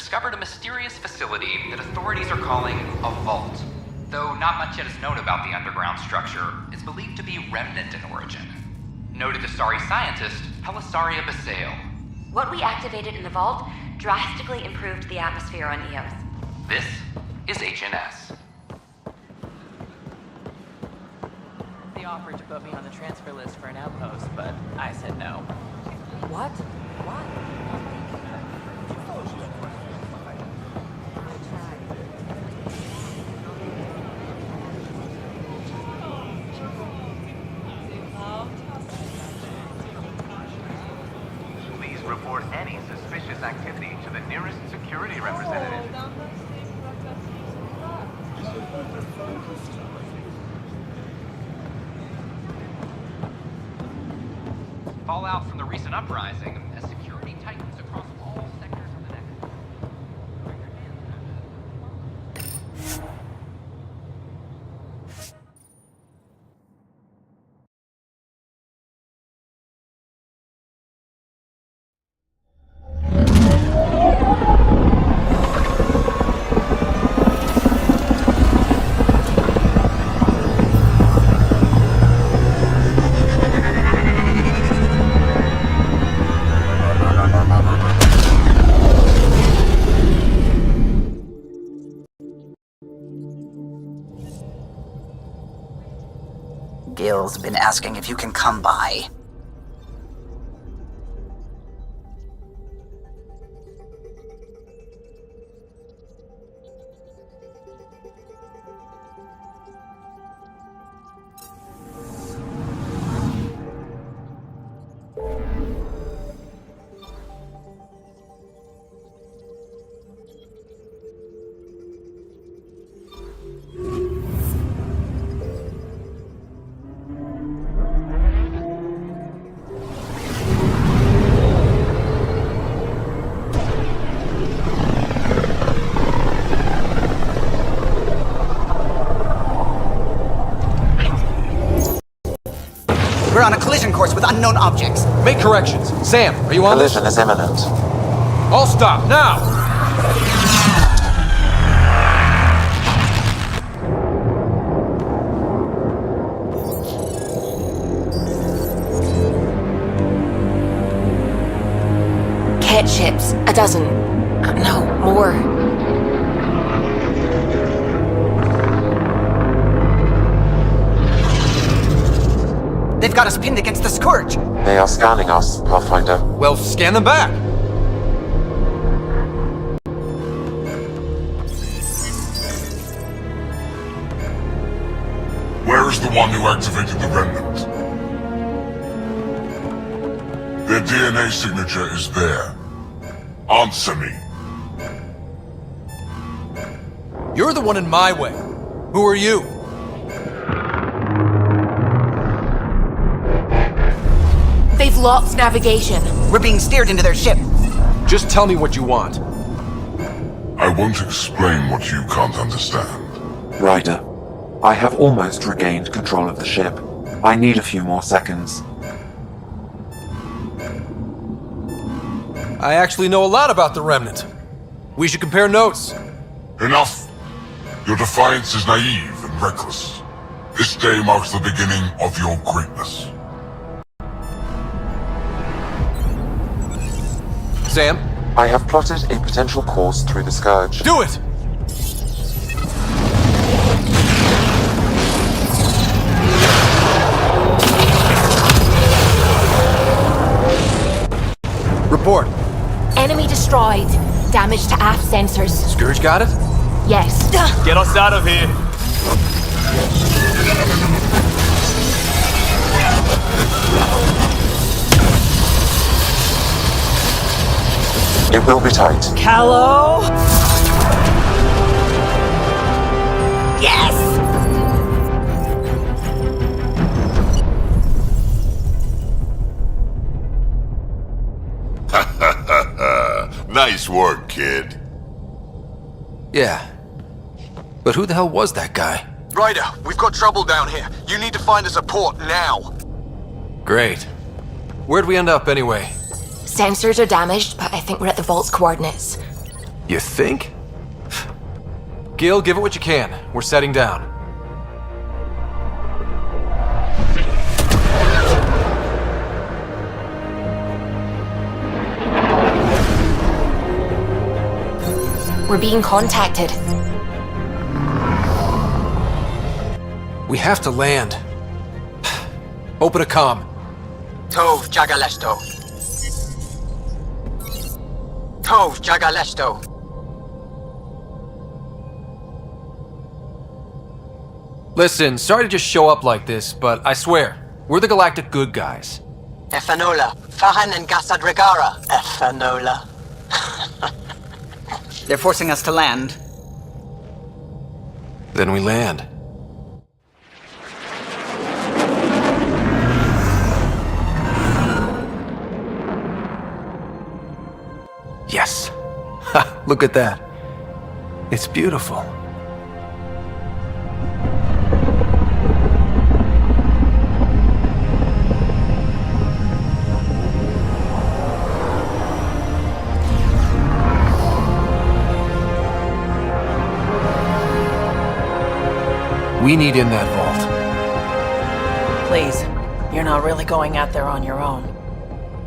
discovered a mysterious facility that authorities are calling a vault. Though not much yet is known about the underground structure, it's believed to be remnant in origin. Noted Asari scientist Pelisaria Basale. What we activated in the vault drastically improved the atmosphere on Eos. This is HNS. They offered to put me on the transfer list for an outpost, but I said no. What? Please report any suspicious activity to the nearest security representative. Fallout from the recent uprising as security tightens across all sectors of the network. Gil's been asking if you can come by. We're on a collision course with unknown objects. Make corrections. Sam, are you on this? Collision is imminent. All stop, now! Cat ships. A dozen. No, more. They've got us pinned against the Scourge. They are scanning us, Pathfinder. Well, scan them back! Where is the one who activated the remnant? Their DNA signature is there. Answer me. You're the one in my way. Who are you? They've lost navigation. We're being steered into their ship. Just tell me what you want. I won't explain what you can't understand. Ryder, I have almost regained control of the ship. I need a few more seconds. I actually know a lot about the Remnant. We should compare notes. Enough! Your defiance is naive and reckless. This day marks the beginning of your greatness. Sam? I have plotted a potential course through the Scourge. Do it! Report. Enemy destroyed. Damage to aft sensors. Scourge got it? Yes. Get us out of here! It will be tight. Callow? Yes! Nice work, kid. Yeah. But who the hell was that guy? Ryder, we've got trouble down here. You need to find us a port now. Great. Where'd we end up anyway? Sensors are damaged, but I think we're at the vault's coordinates. You think? Gil, give it what you can. We're setting down. We're being contacted. We have to land. Open a comm. Tov Jagaleshto. Tov Jagaleshto. Listen, sorry to just show up like this, but I swear, we're the galactic good guys. Efanola. Fahan and Gasadregara. Efanola. They're forcing us to land. Then we land. Yes. Ha, look at that. It's beautiful. We need in that vault. Please, you're not really going out there on your own.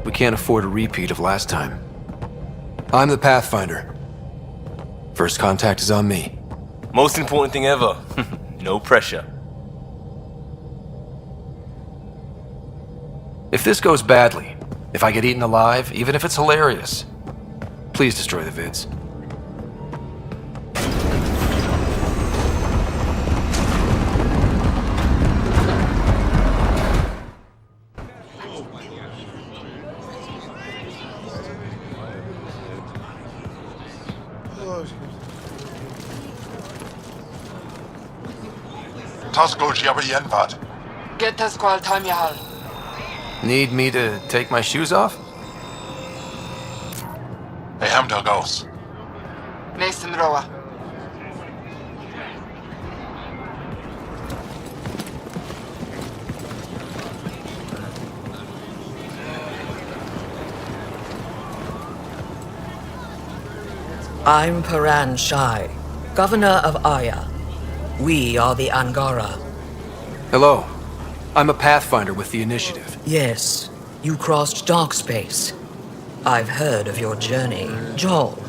We can't afford a repeat of last time. I'm the Pathfinder. First contact is on me. Most important thing ever. No pressure. If this goes badly, if I get eaten alive, even if it's hilarious, please destroy the vids. Tasco Jiabayenvat. Get the squall time yahal. Need me to take my shoes off? They hamdel goes. Mason Roa. I'm Paran Shai, Governor of Aya. We are the Angara. Hello. I'm a Pathfinder with the Initiative. Yes, you crossed dark space. I've heard of your journey, Joel.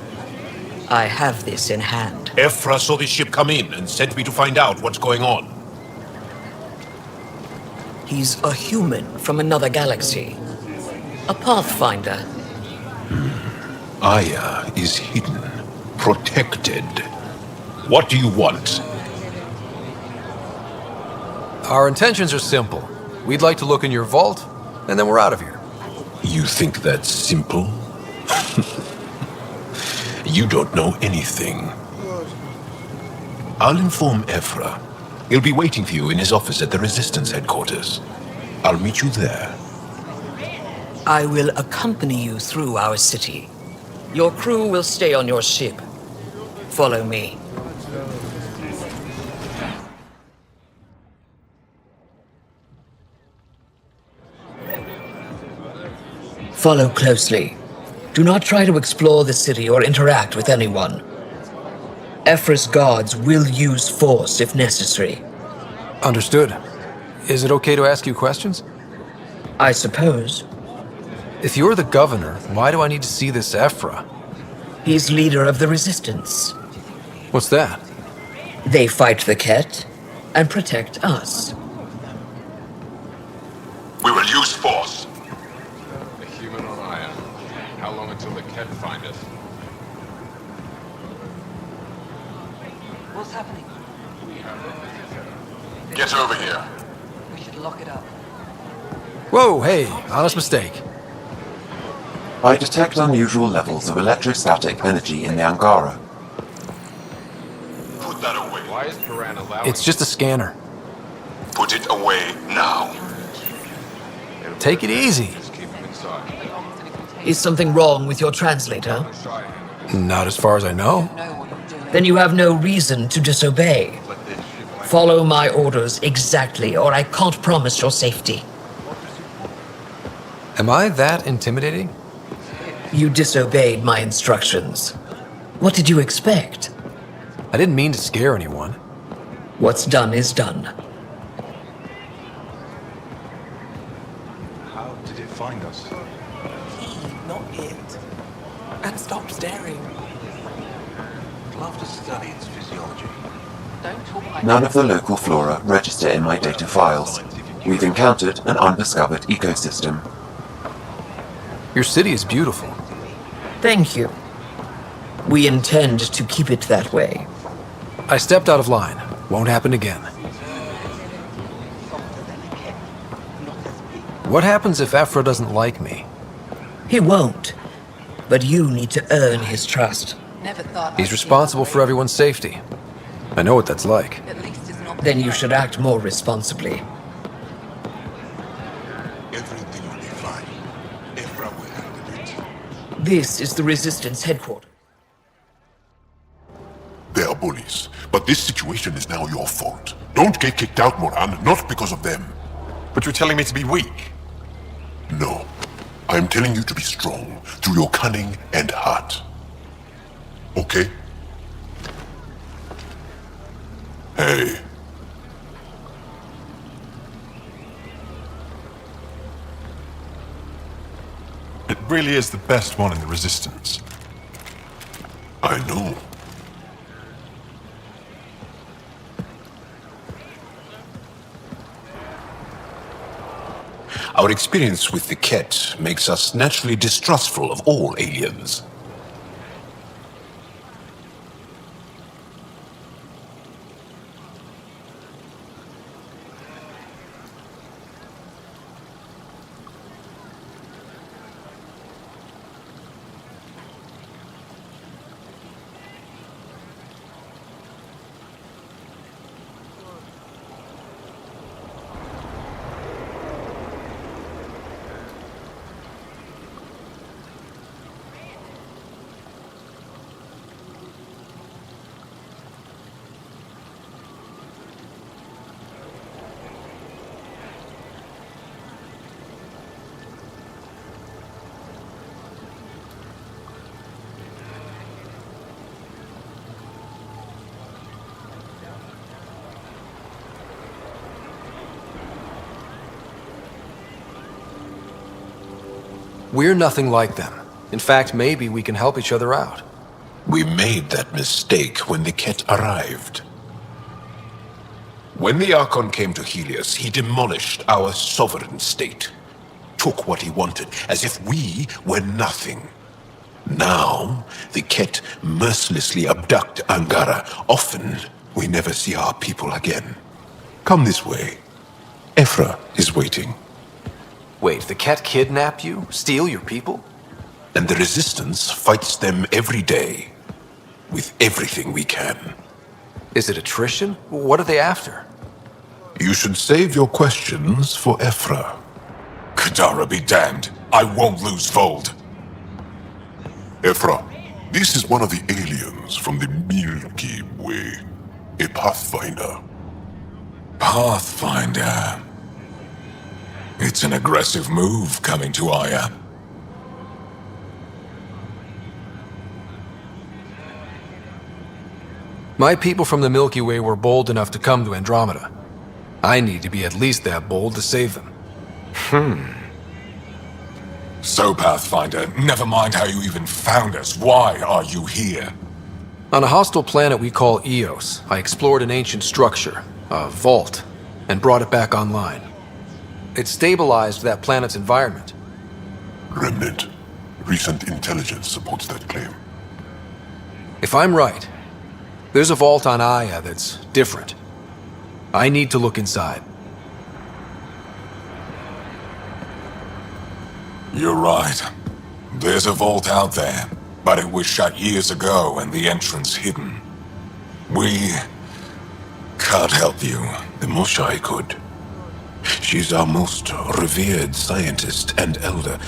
I have this in hand. Ephra saw this ship come in and sent me to find out what's going on. He's a human from another galaxy. A Pathfinder. Aya is hidden, protected. What do you want? Our intentions are simple. We'd like to look in your vault, and then we're out of here. You think that's simple? You don't know anything. I'll inform Ephra. He'll be waiting for you in his office at the Resistance headquarters. I'll meet you there. I will accompany you through our city. Your crew will stay on your ship. Follow me. Follow closely. Do not try to explore the city or interact with anyone. Ephra's guards will use force if necessary. Understood. Is it okay to ask you questions? I suppose. If you're the governor, why do I need to see this Ephra? He's leader of the Resistance. What's that? They fight the Ket and protect us. We will use force. The human on Aya. How long until the Ket find us? What's happening? Get over here. We should lock it up. Whoa, hey, honest mistake. I detect unusual levels of electrostatic energy in the Angara. Put that away. Why is Paran allowing? It's just a scanner. Put it away now. Take it easy. Just keep him inside. Is something wrong with your translator? Not as far as I know. Then you have no reason to disobey. Follow my orders exactly, or I can't promise your safety. Am I that intimidating? You disobeyed my instructions. What did you expect? I didn't mean to scare anyone. What's done is done. How did it find us? He, not it. And stop staring. I'd love to study its physiology. Don't talk like None of the local flora register in my data files. We've encountered an undiscovered ecosystem. Your city is beautiful. Thank you. We intend to keep it that way. I stepped out of line. Won't happen again. What happens if Ephra doesn't like me? He won't. But you need to earn his trust. Never thought He's responsible for everyone's safety. I know what that's like. At least it's not. Then you should act more responsibly. Everything will be fine. Ephra will handle it. This is the Resistance headquarters. They are bullies, but this situation is now your fault. Don't get kicked out, Moran, not because of them. But you're telling me to be weak? No. I am telling you to be strong, through your cunning and heart. Okay? Hey. It really is the best one in the Resistance. I know. Our experience with the Ket makes us naturally distrustful of all aliens. We're nothing like them. In fact, maybe we can help each other out. We made that mistake when the Ket arrived. When the Archon came to Helios, he demolished our sovereign state. Took what he wanted, as if we were nothing. Now, the Ket mercilessly abduct Angara. Often, we never see our people again. Come this way. Ephra is waiting. Wait, the Ket kidnap you? Steal your people? And the Resistance fights them every day. With everything we can. Is it attrition? What are they after? You should save your questions for Ephra. Kadara be damned. I won't lose Vold. Ephra, this is one of the aliens from the Milky Way. A Pathfinder. Pathfinder. It's an aggressive move coming to Aya. My people from the Milky Way were bold enough to come to Andromeda. I need to be at least that bold to save them. So, Pathfinder, never mind how you even found us. Why are you here? On a hostile planet we call Eos, I explored an ancient structure, a vault, and brought it back online. It stabilized that planet's environment. Remnant. Recent intelligence supports that claim. If I'm right, there's a vault on Aya that's different. I need to look inside. You're right. There's a vault out there, but it was shut years ago and the entrance hidden. We can't help you. The Moshai could. She's our most revered scientist and elder.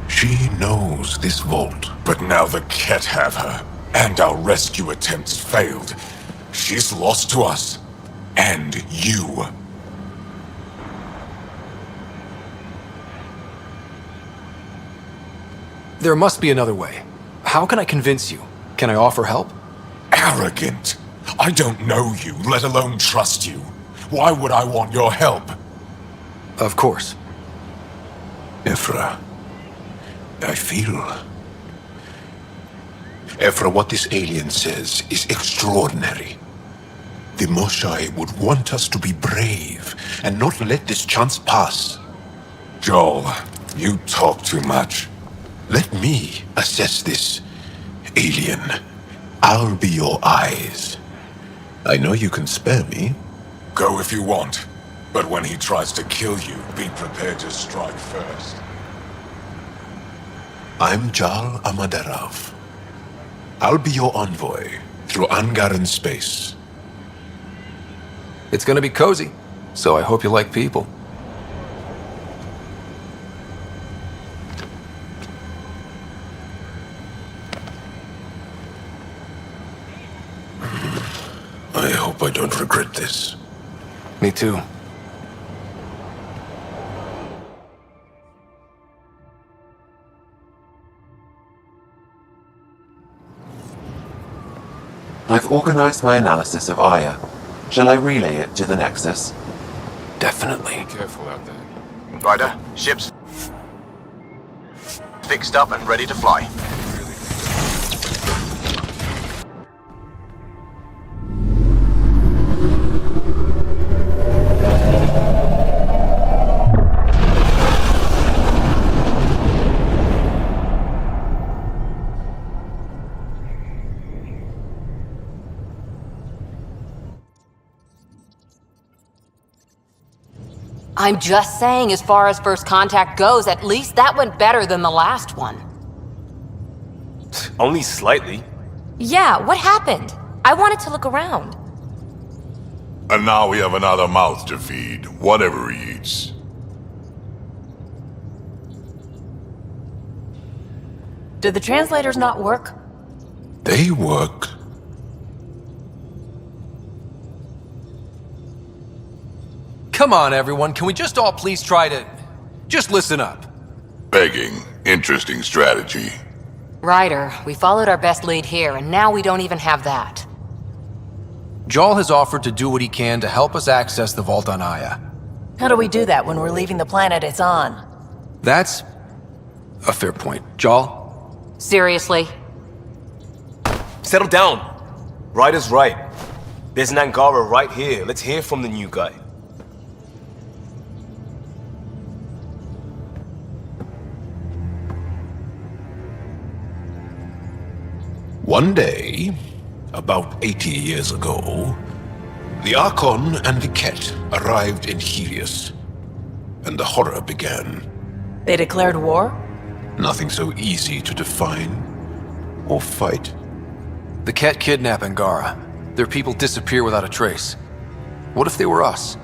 She knows this vault. But now the Ket have her, and our rescue attempts failed. She's lost to us. And you. There must be another way. How can I convince you? Can I offer help? Arrogant. I don't know you, let alone trust you. Why would I want your help? Of course. Ephra, Ephra, what this alien says is extraordinary. The Moshai would want us to be brave and not let this chance pass. Joel, you talk too much. Let me assess this, alien. I'll be your eyes. I know you can spare me. Go if you want. But when he tries to kill you, be prepared to strike first. I'm Jal Amaderav. I'll be your envoy through Angaran space. It's gonna be cozy, so I hope you like people. I hope I don't regret this. Me too. I've organized my analysis of Aya. Shall I relay it to the Nexus? Definitely. Careful out there. Ryder, ship's fixed up and ready to fly. I'm just saying, as far as first contact goes, at least that went better than the last one. Only slightly. Yeah, what happened? I wanted to look around. And now we have another mouth to feed, whatever he eats. Did the translators not work? They work. Come on, everyone. Can we just all please try to... just listen up? Begging. Interesting strategy. Ryder, we followed our best lead here, and now we don't even have that. Jal has offered to do what he can to help us access the vault on Aya. How do we do that when we're leaving the planet it's on? That's a fair point. Jal? Seriously? Settle down. Ryder's right. There's an Angara right here. Let's hear from the new guy. One day, about 80 years ago, the Archon and the Ket arrived in Helios, and the horror began. They declared war? Nothing so easy to define or fight. The Ket kidnap Angara. Their people disappear without a trace. What if they were us?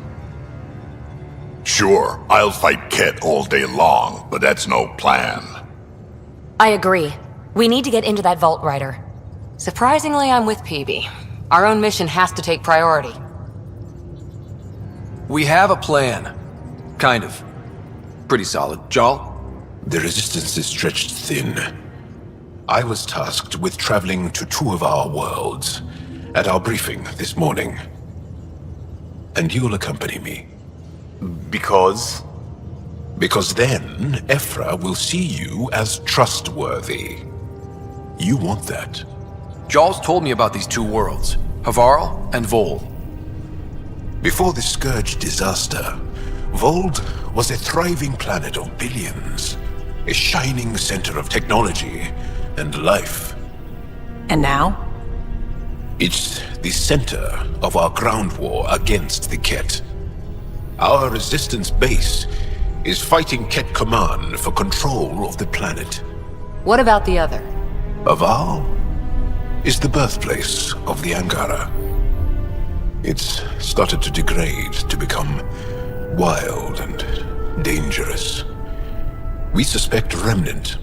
Sure, I'll fight Ket all day long, but that's no plan. I agree. We need to get into that vault, Ryder. Surprisingly, I'm with PB. Our own mission has to take priority. We have a plan. Kind of. Pretty solid. Jal? The resistance is stretched thin. I was tasked with traveling to two of our worlds at our briefing this morning. And you'll accompany me. Because? Because then, Ephra will see you as trustworthy. You want that. Jal's told me about these two worlds, Havarl and Vold. Before the Scourge disaster, Vold was a thriving planet of billions, a shining center of technology and life. And now? It's the center of our ground war against the Ket. Our resistance base is fighting Ket Command for control of the planet. What about the other? Havarl is the birthplace of the Angara. It's started to degrade, to become wild and dangerous. We suspect Remnant.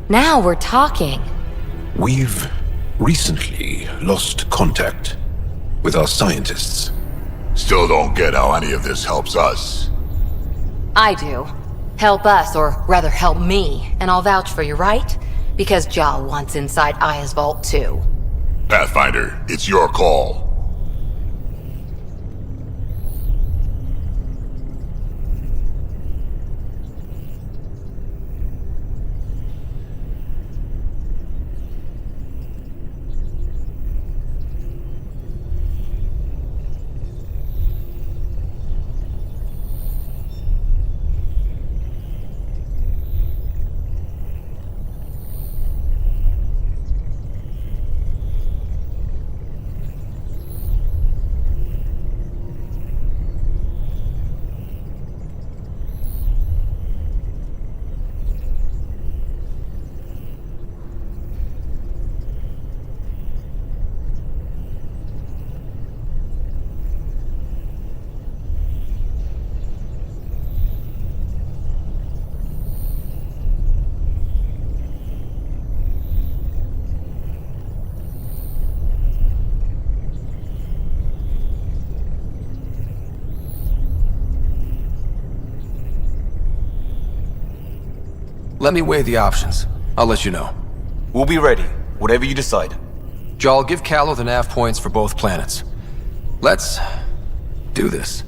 Now we're talking. We've recently lost contact with our scientists. Still don't get how any of this helps us. I do. Help us, or rather help me, and I'll vouch for you, right? Because Jal wants inside Aya's vault too. Pathfinder, it's your call. Let me weigh the options. I'll let you know. We'll be ready, whatever you decide. Jal, give Callow the nav points for both planets. Let's do this.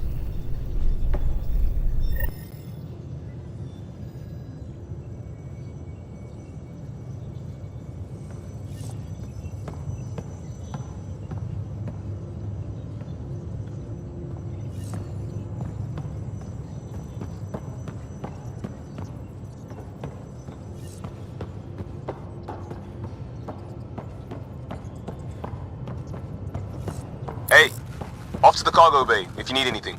Hey, off to the cargo bay if you need anything.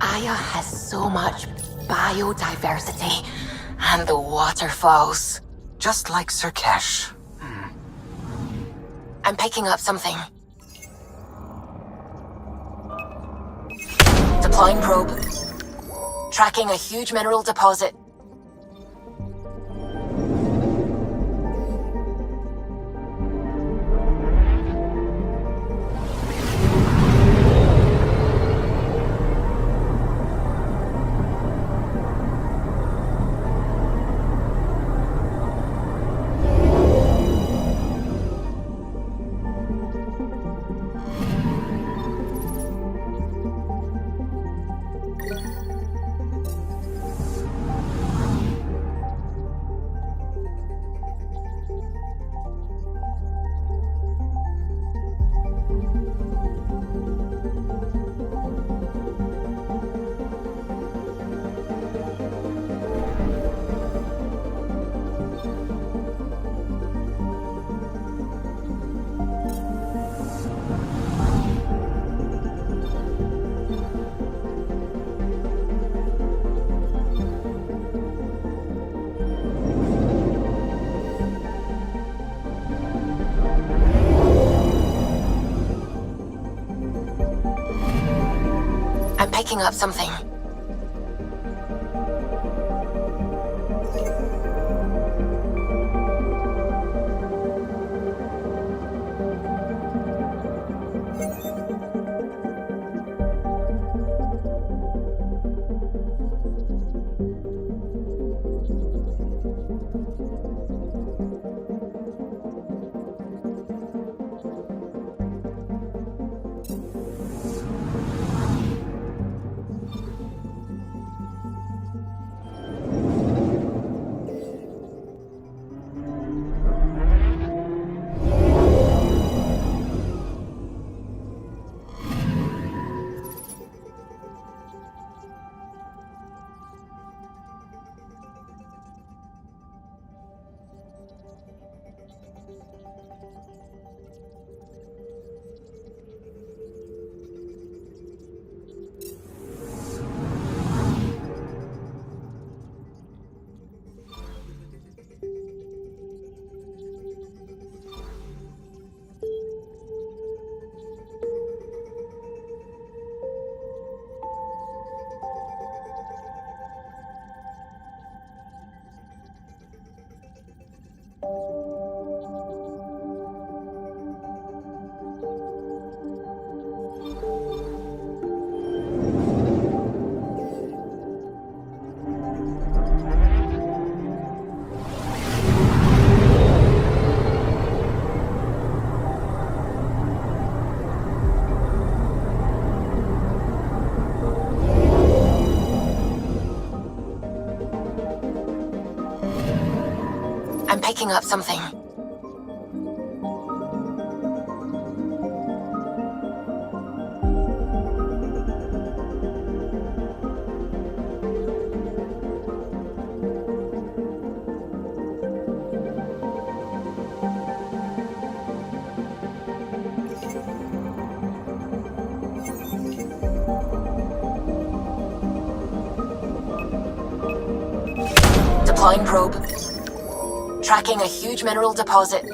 Aya has so much biodiversity, and the waterfalls. Just like Sirkesh. I'm picking up something. Deploying probe. Tracking a huge mineral deposit. picking up something. I'm picking up something. Deploying probe. Tracking a huge mineral deposit.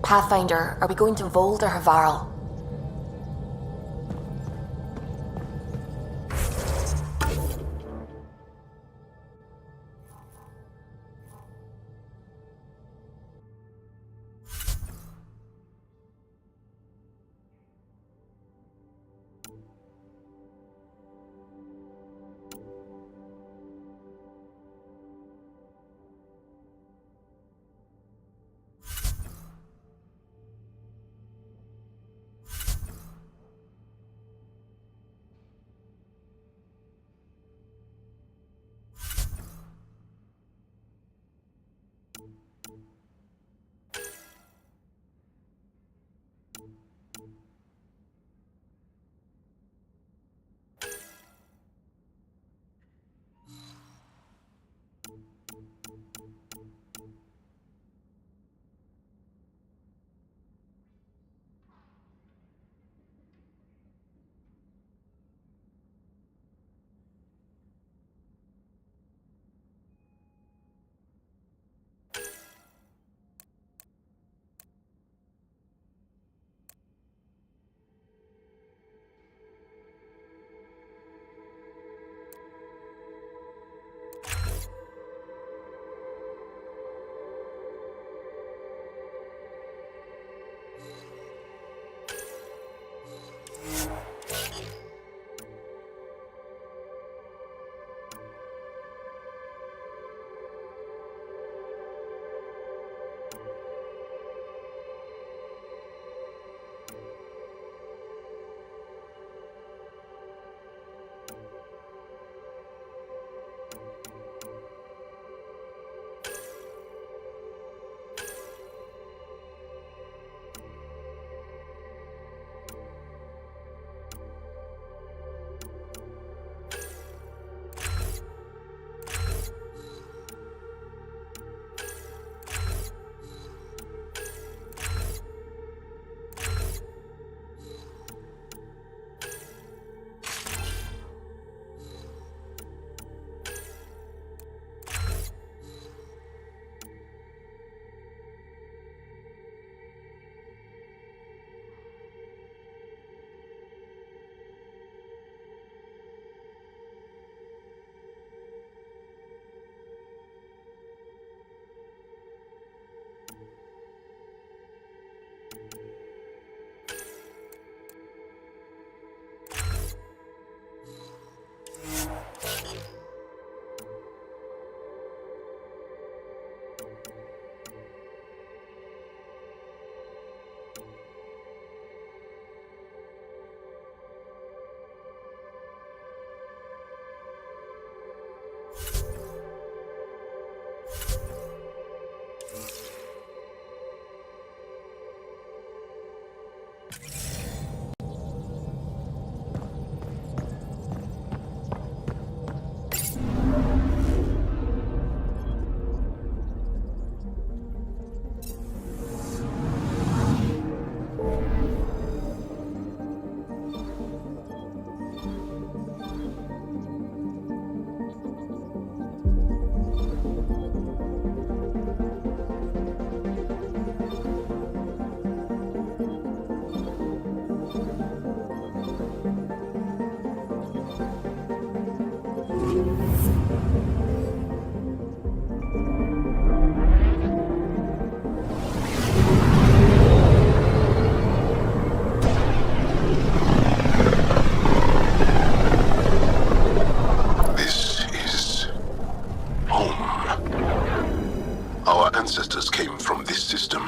Pathfinder, are we going to Vold or Havarl? ancestors came from this system.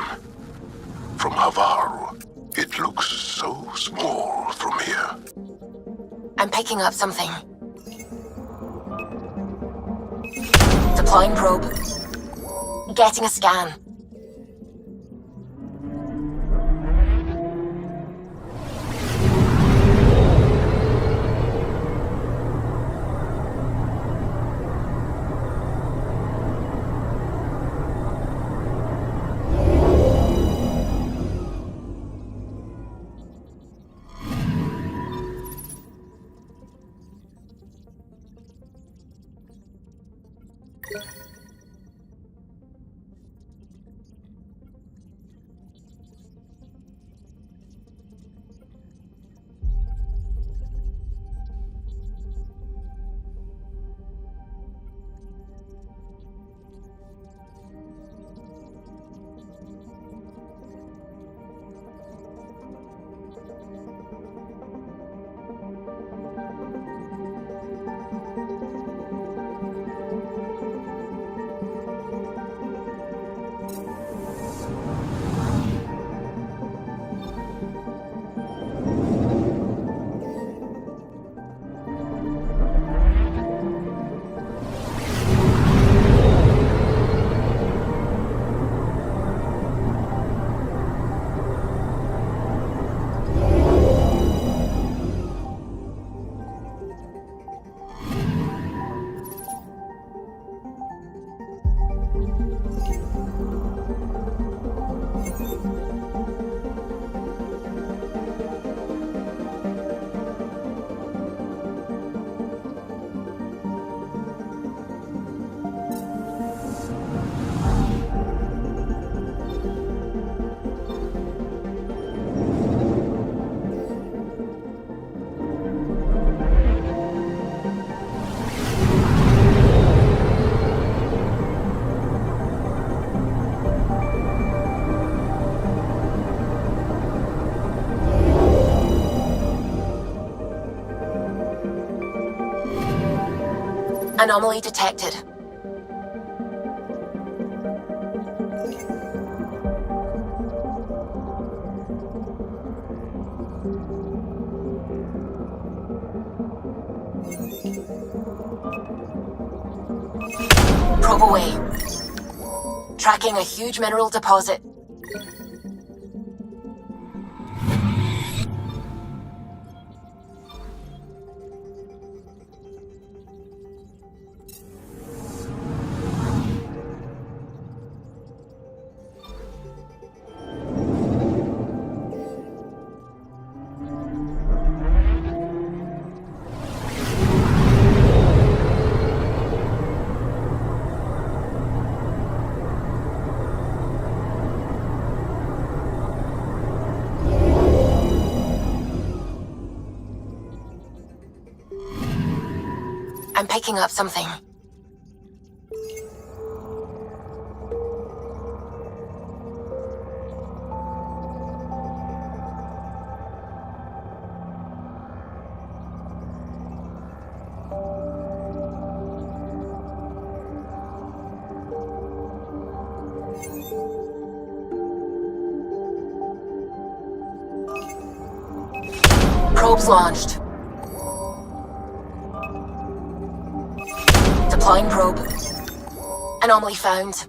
From Havarl. It looks so small from here. I'm picking up something. Deploying probe. Getting a scan. Anomaly detected. Probe away. Tracking a huge mineral deposit. I'm picking up something. Probes launched. Deploying probe. Anomaly found.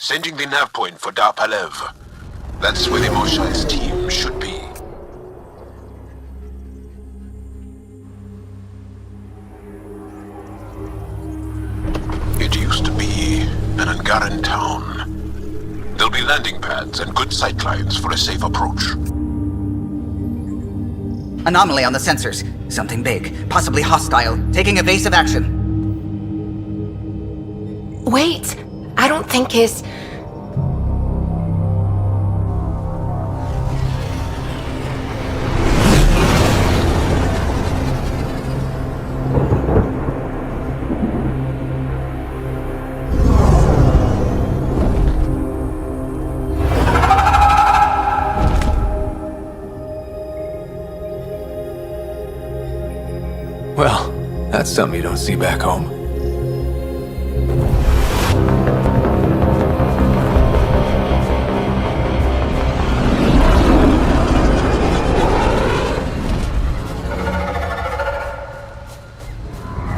Sending the nav point for Dar Palev. That's where the Moshai's team should be. It used to be an Angaran town. There'll be landing pads and good sight lines for a safe approach. Anomaly on the sensors. Something big, possibly hostile, taking evasive action. Wait! I don't think his... Well, that's something you don't see back home.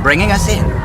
Bringing us in.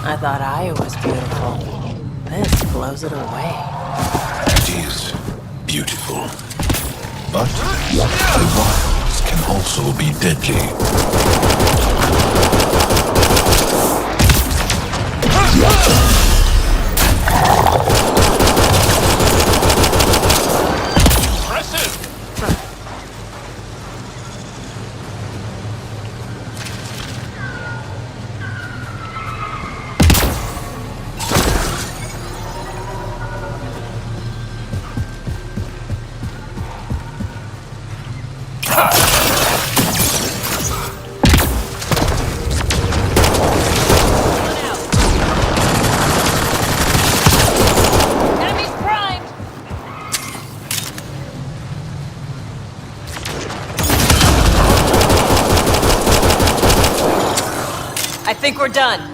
I thought I was beautiful. This blows it away. It is beautiful. But the wilds can also be deadly. I think we're done.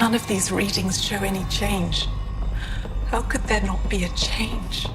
None of these readings show any change. How could there not be a change?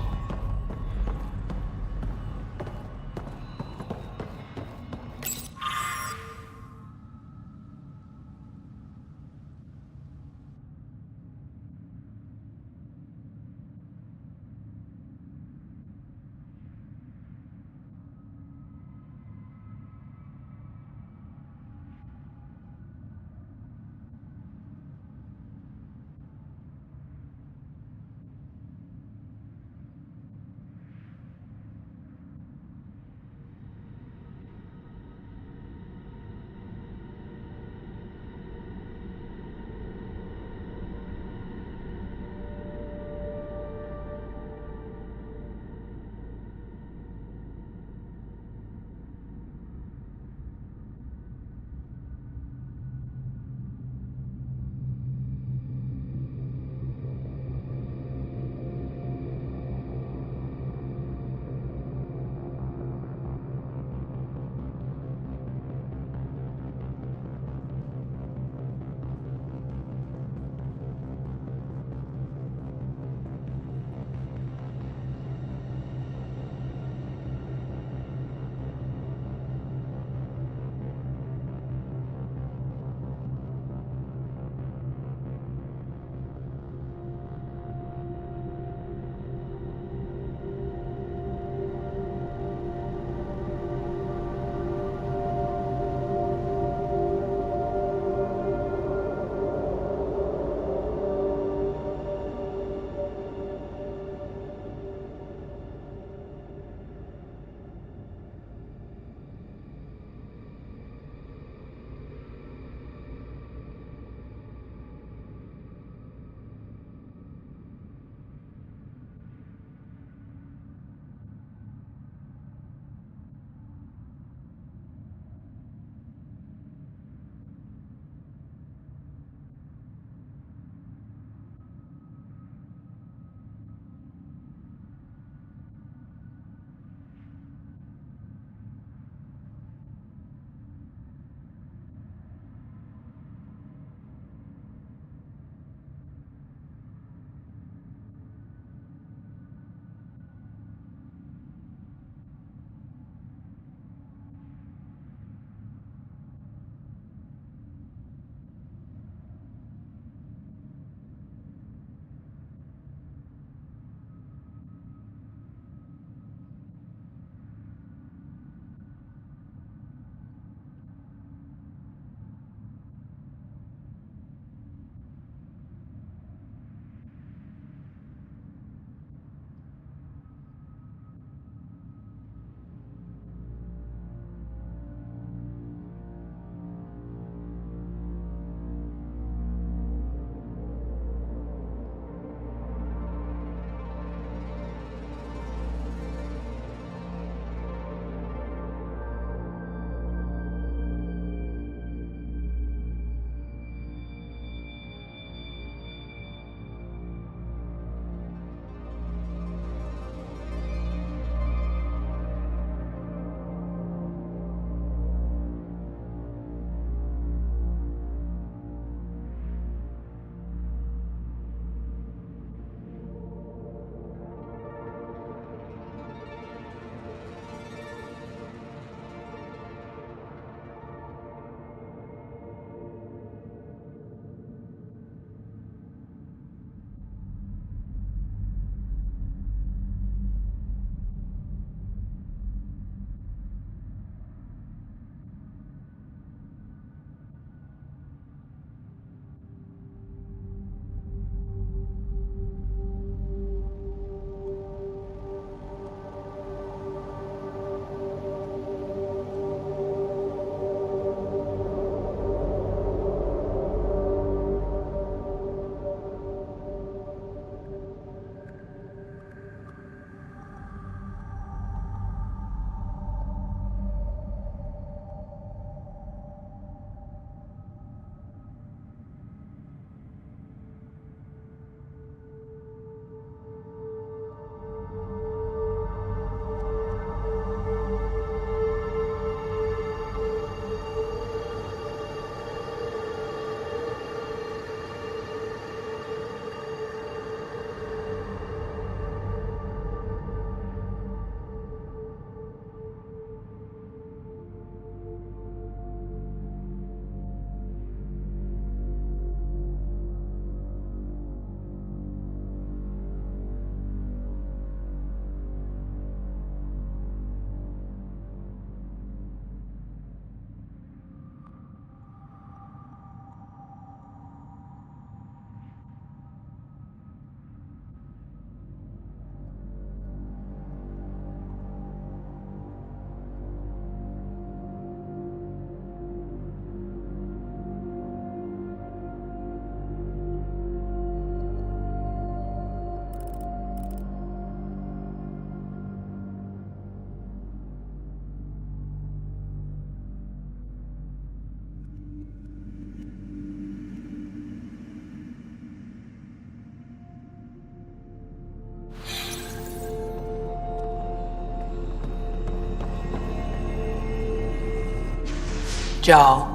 Jarl,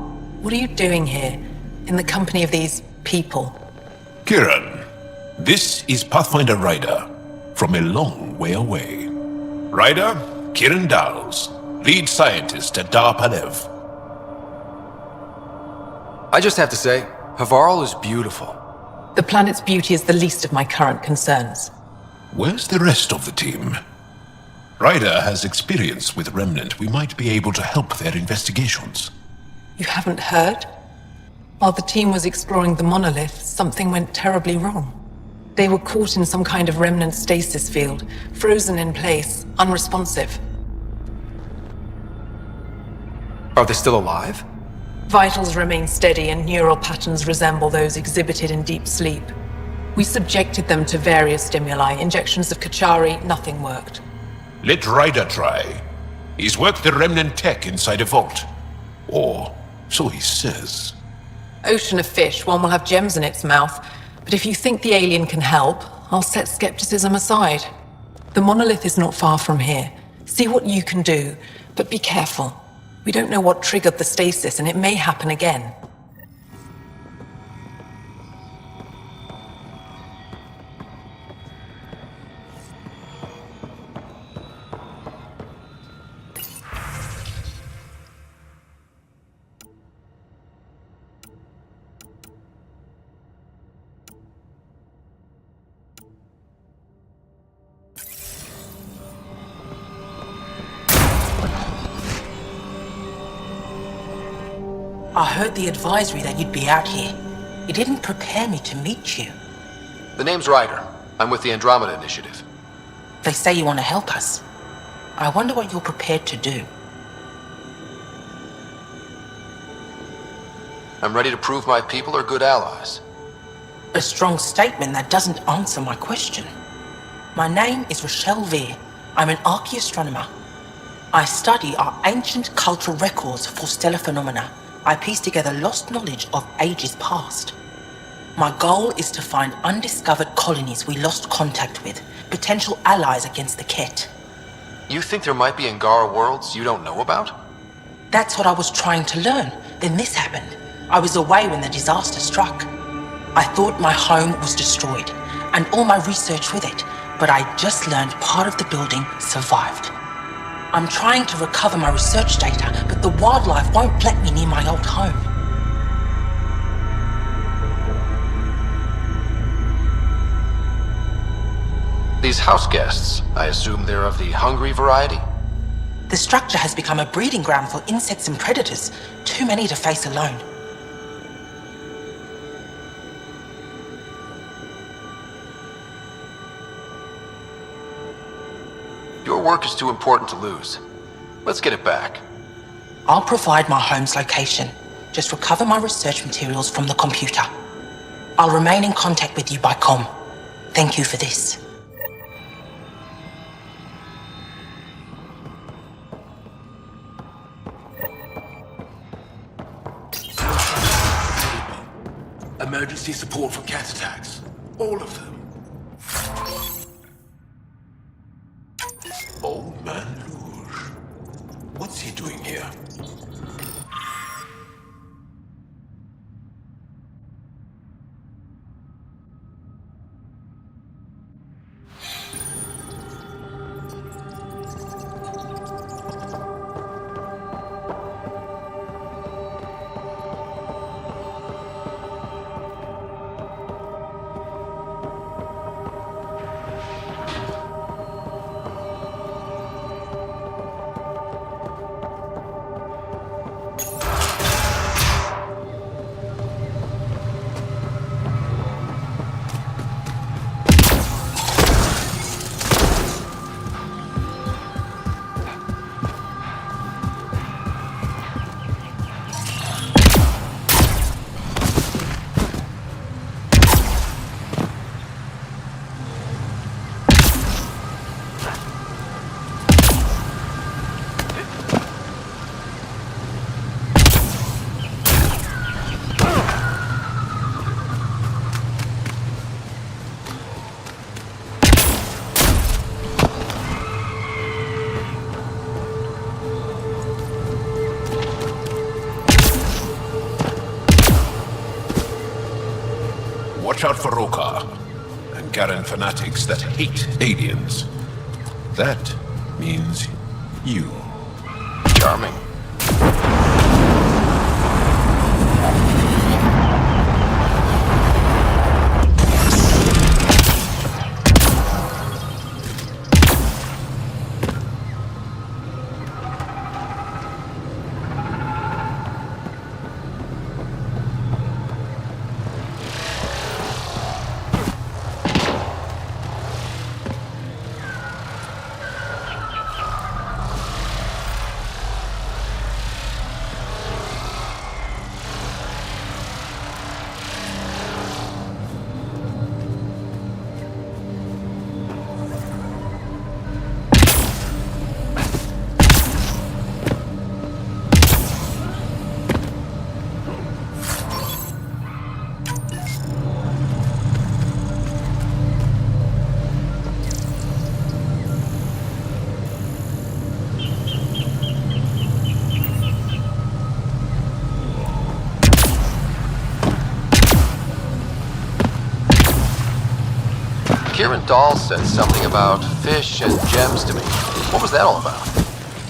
what are you doing here, in the company of these people? Kieran, this is Pathfinder Ryder, from a long way away. Ryder, Kieran Dowles, lead scientist at Dar Palev. I just have to say, Havarl is beautiful. The planet's beauty is the least of my current concerns. Where's the rest of the team? Ryder has experience with Remnant. We might be able to help their investigations. You haven't heard? While the team was exploring the monolith, something went terribly wrong. They were caught in some kind of Remnant stasis field, frozen in place, unresponsive. Are they still alive? Vitals remain steady and neural patterns resemble those exhibited in deep sleep. We subjected them to various stimuli, injections of Kachari, nothing worked. Let Ryder try. He's worked the Remnant tech inside a vault. Or so he says. Ocean of fish, one will have gems in its mouth. But if you think the alien can help, I'll set skepticism aside. The monolith is not far from here. See what you can do, but be careful. We don't know what triggered the stasis, and it may happen again. I heard the advisory that you'd be out here. It didn't prepare me to meet you. The name's Ryder. I'm with the Andromeda Initiative. They say you want to help us. I wonder what you're prepared to do. I'm ready to prove my people are good allies. A strong statement that doesn't answer my question. My name is Rochelle Veer. I'm an archaeoastronomer. I study our ancient cultural records for stellar phenomena. I piece together lost knowledge of ages past. My goal is to find undiscovered colonies we lost contact with, potential allies against the Ket. You think there might be Angara worlds you don't know about? That's what I was trying to learn. Then this happened. I was away when the disaster struck. I thought my home was destroyed, and all my research with it, but I just learned part of the building survived. I'm trying to recover my research data, but the wildlife won't let me near my old home. These house guests, I assume they're of the hungry variety? The structure has become a breeding ground for insects and predators, too many to face alone. Your work is too important to lose. Let's get it back. I'll provide my home's location. Just recover my research materials from the computer. I'll remain in contact with you by comm. Thank you for this. Emergency support for cat attacks. All of them. Old Man Rouge. What's he doing here? Feroka, and Garen fanatics that hate aliens. That means you. Charming. Kieran Dahl said something about fish and gems to me. What was that all about?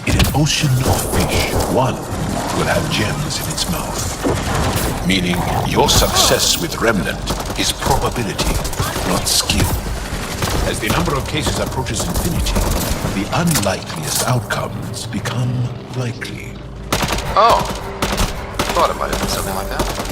In an ocean of fish, one will have gems in its mouth. Meaning your success with Remnant is probability, not skill. As the number of cases approaches infinity, the unlikeliest outcomes become likely. Oh. Thought it might have been something like that.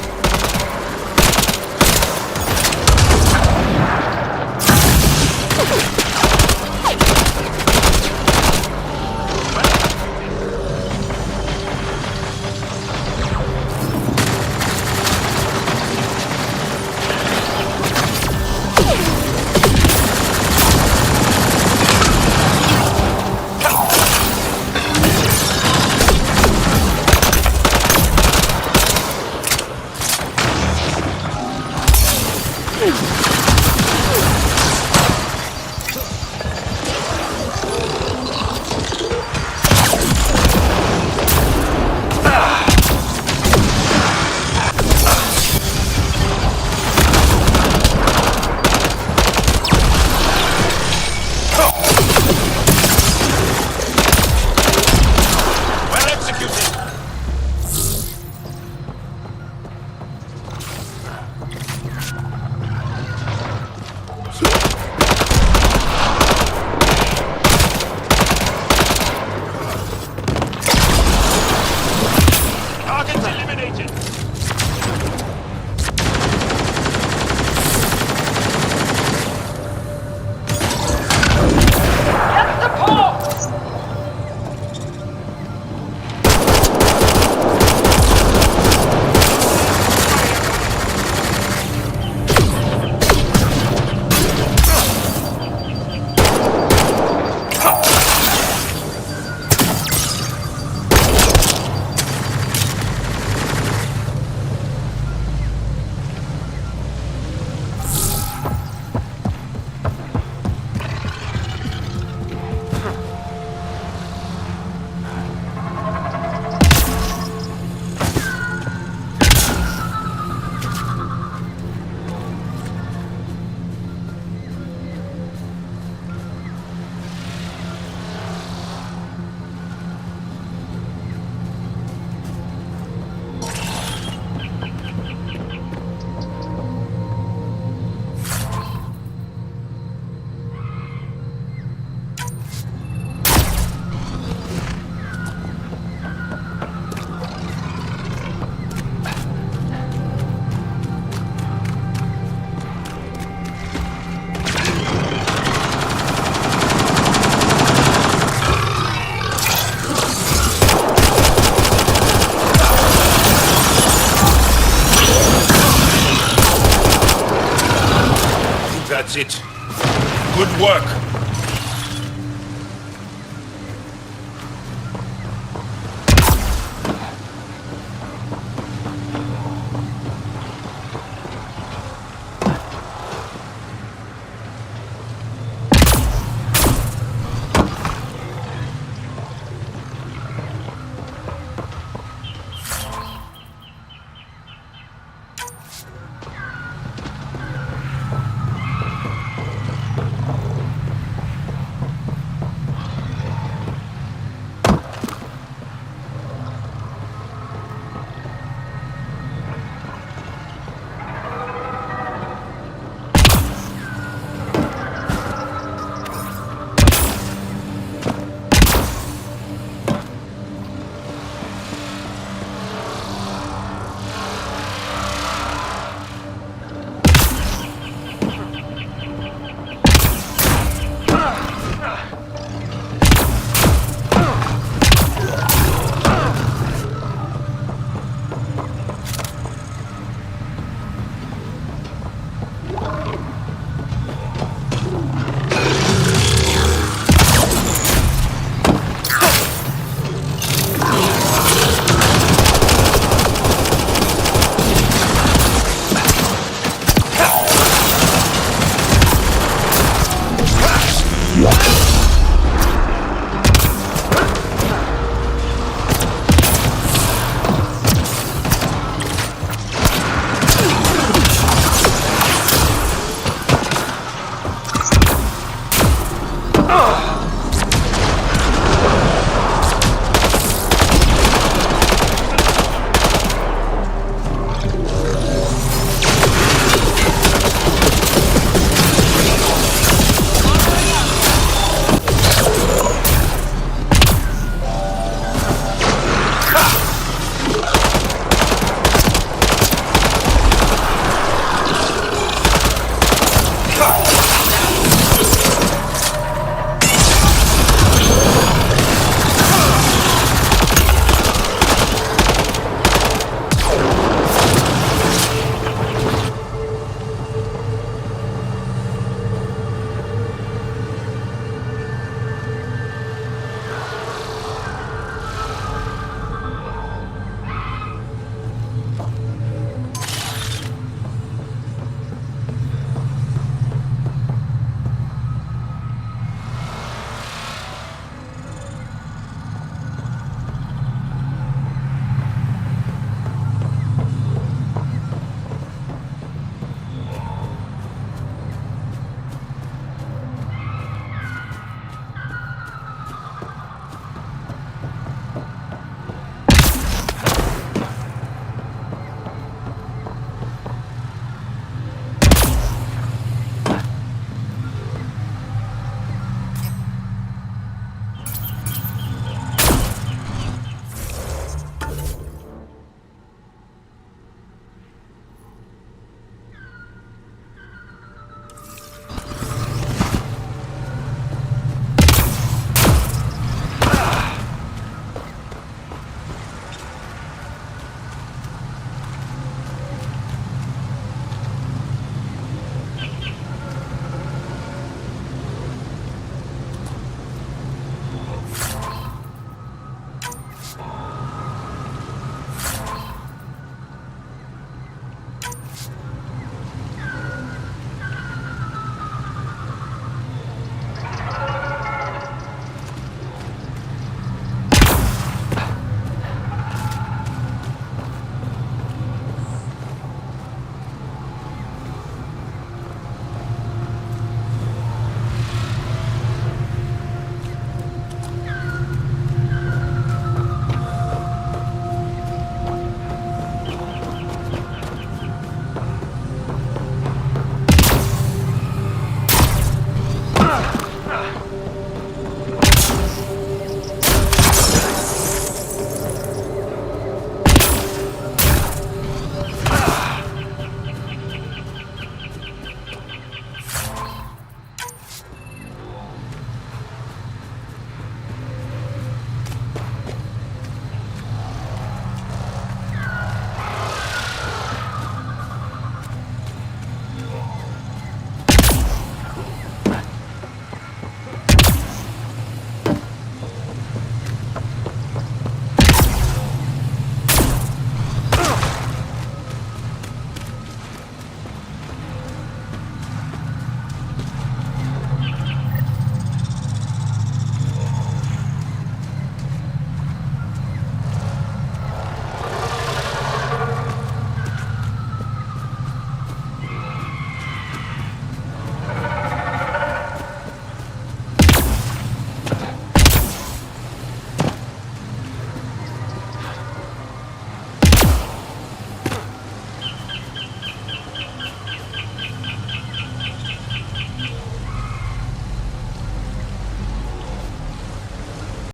That's it. Good work.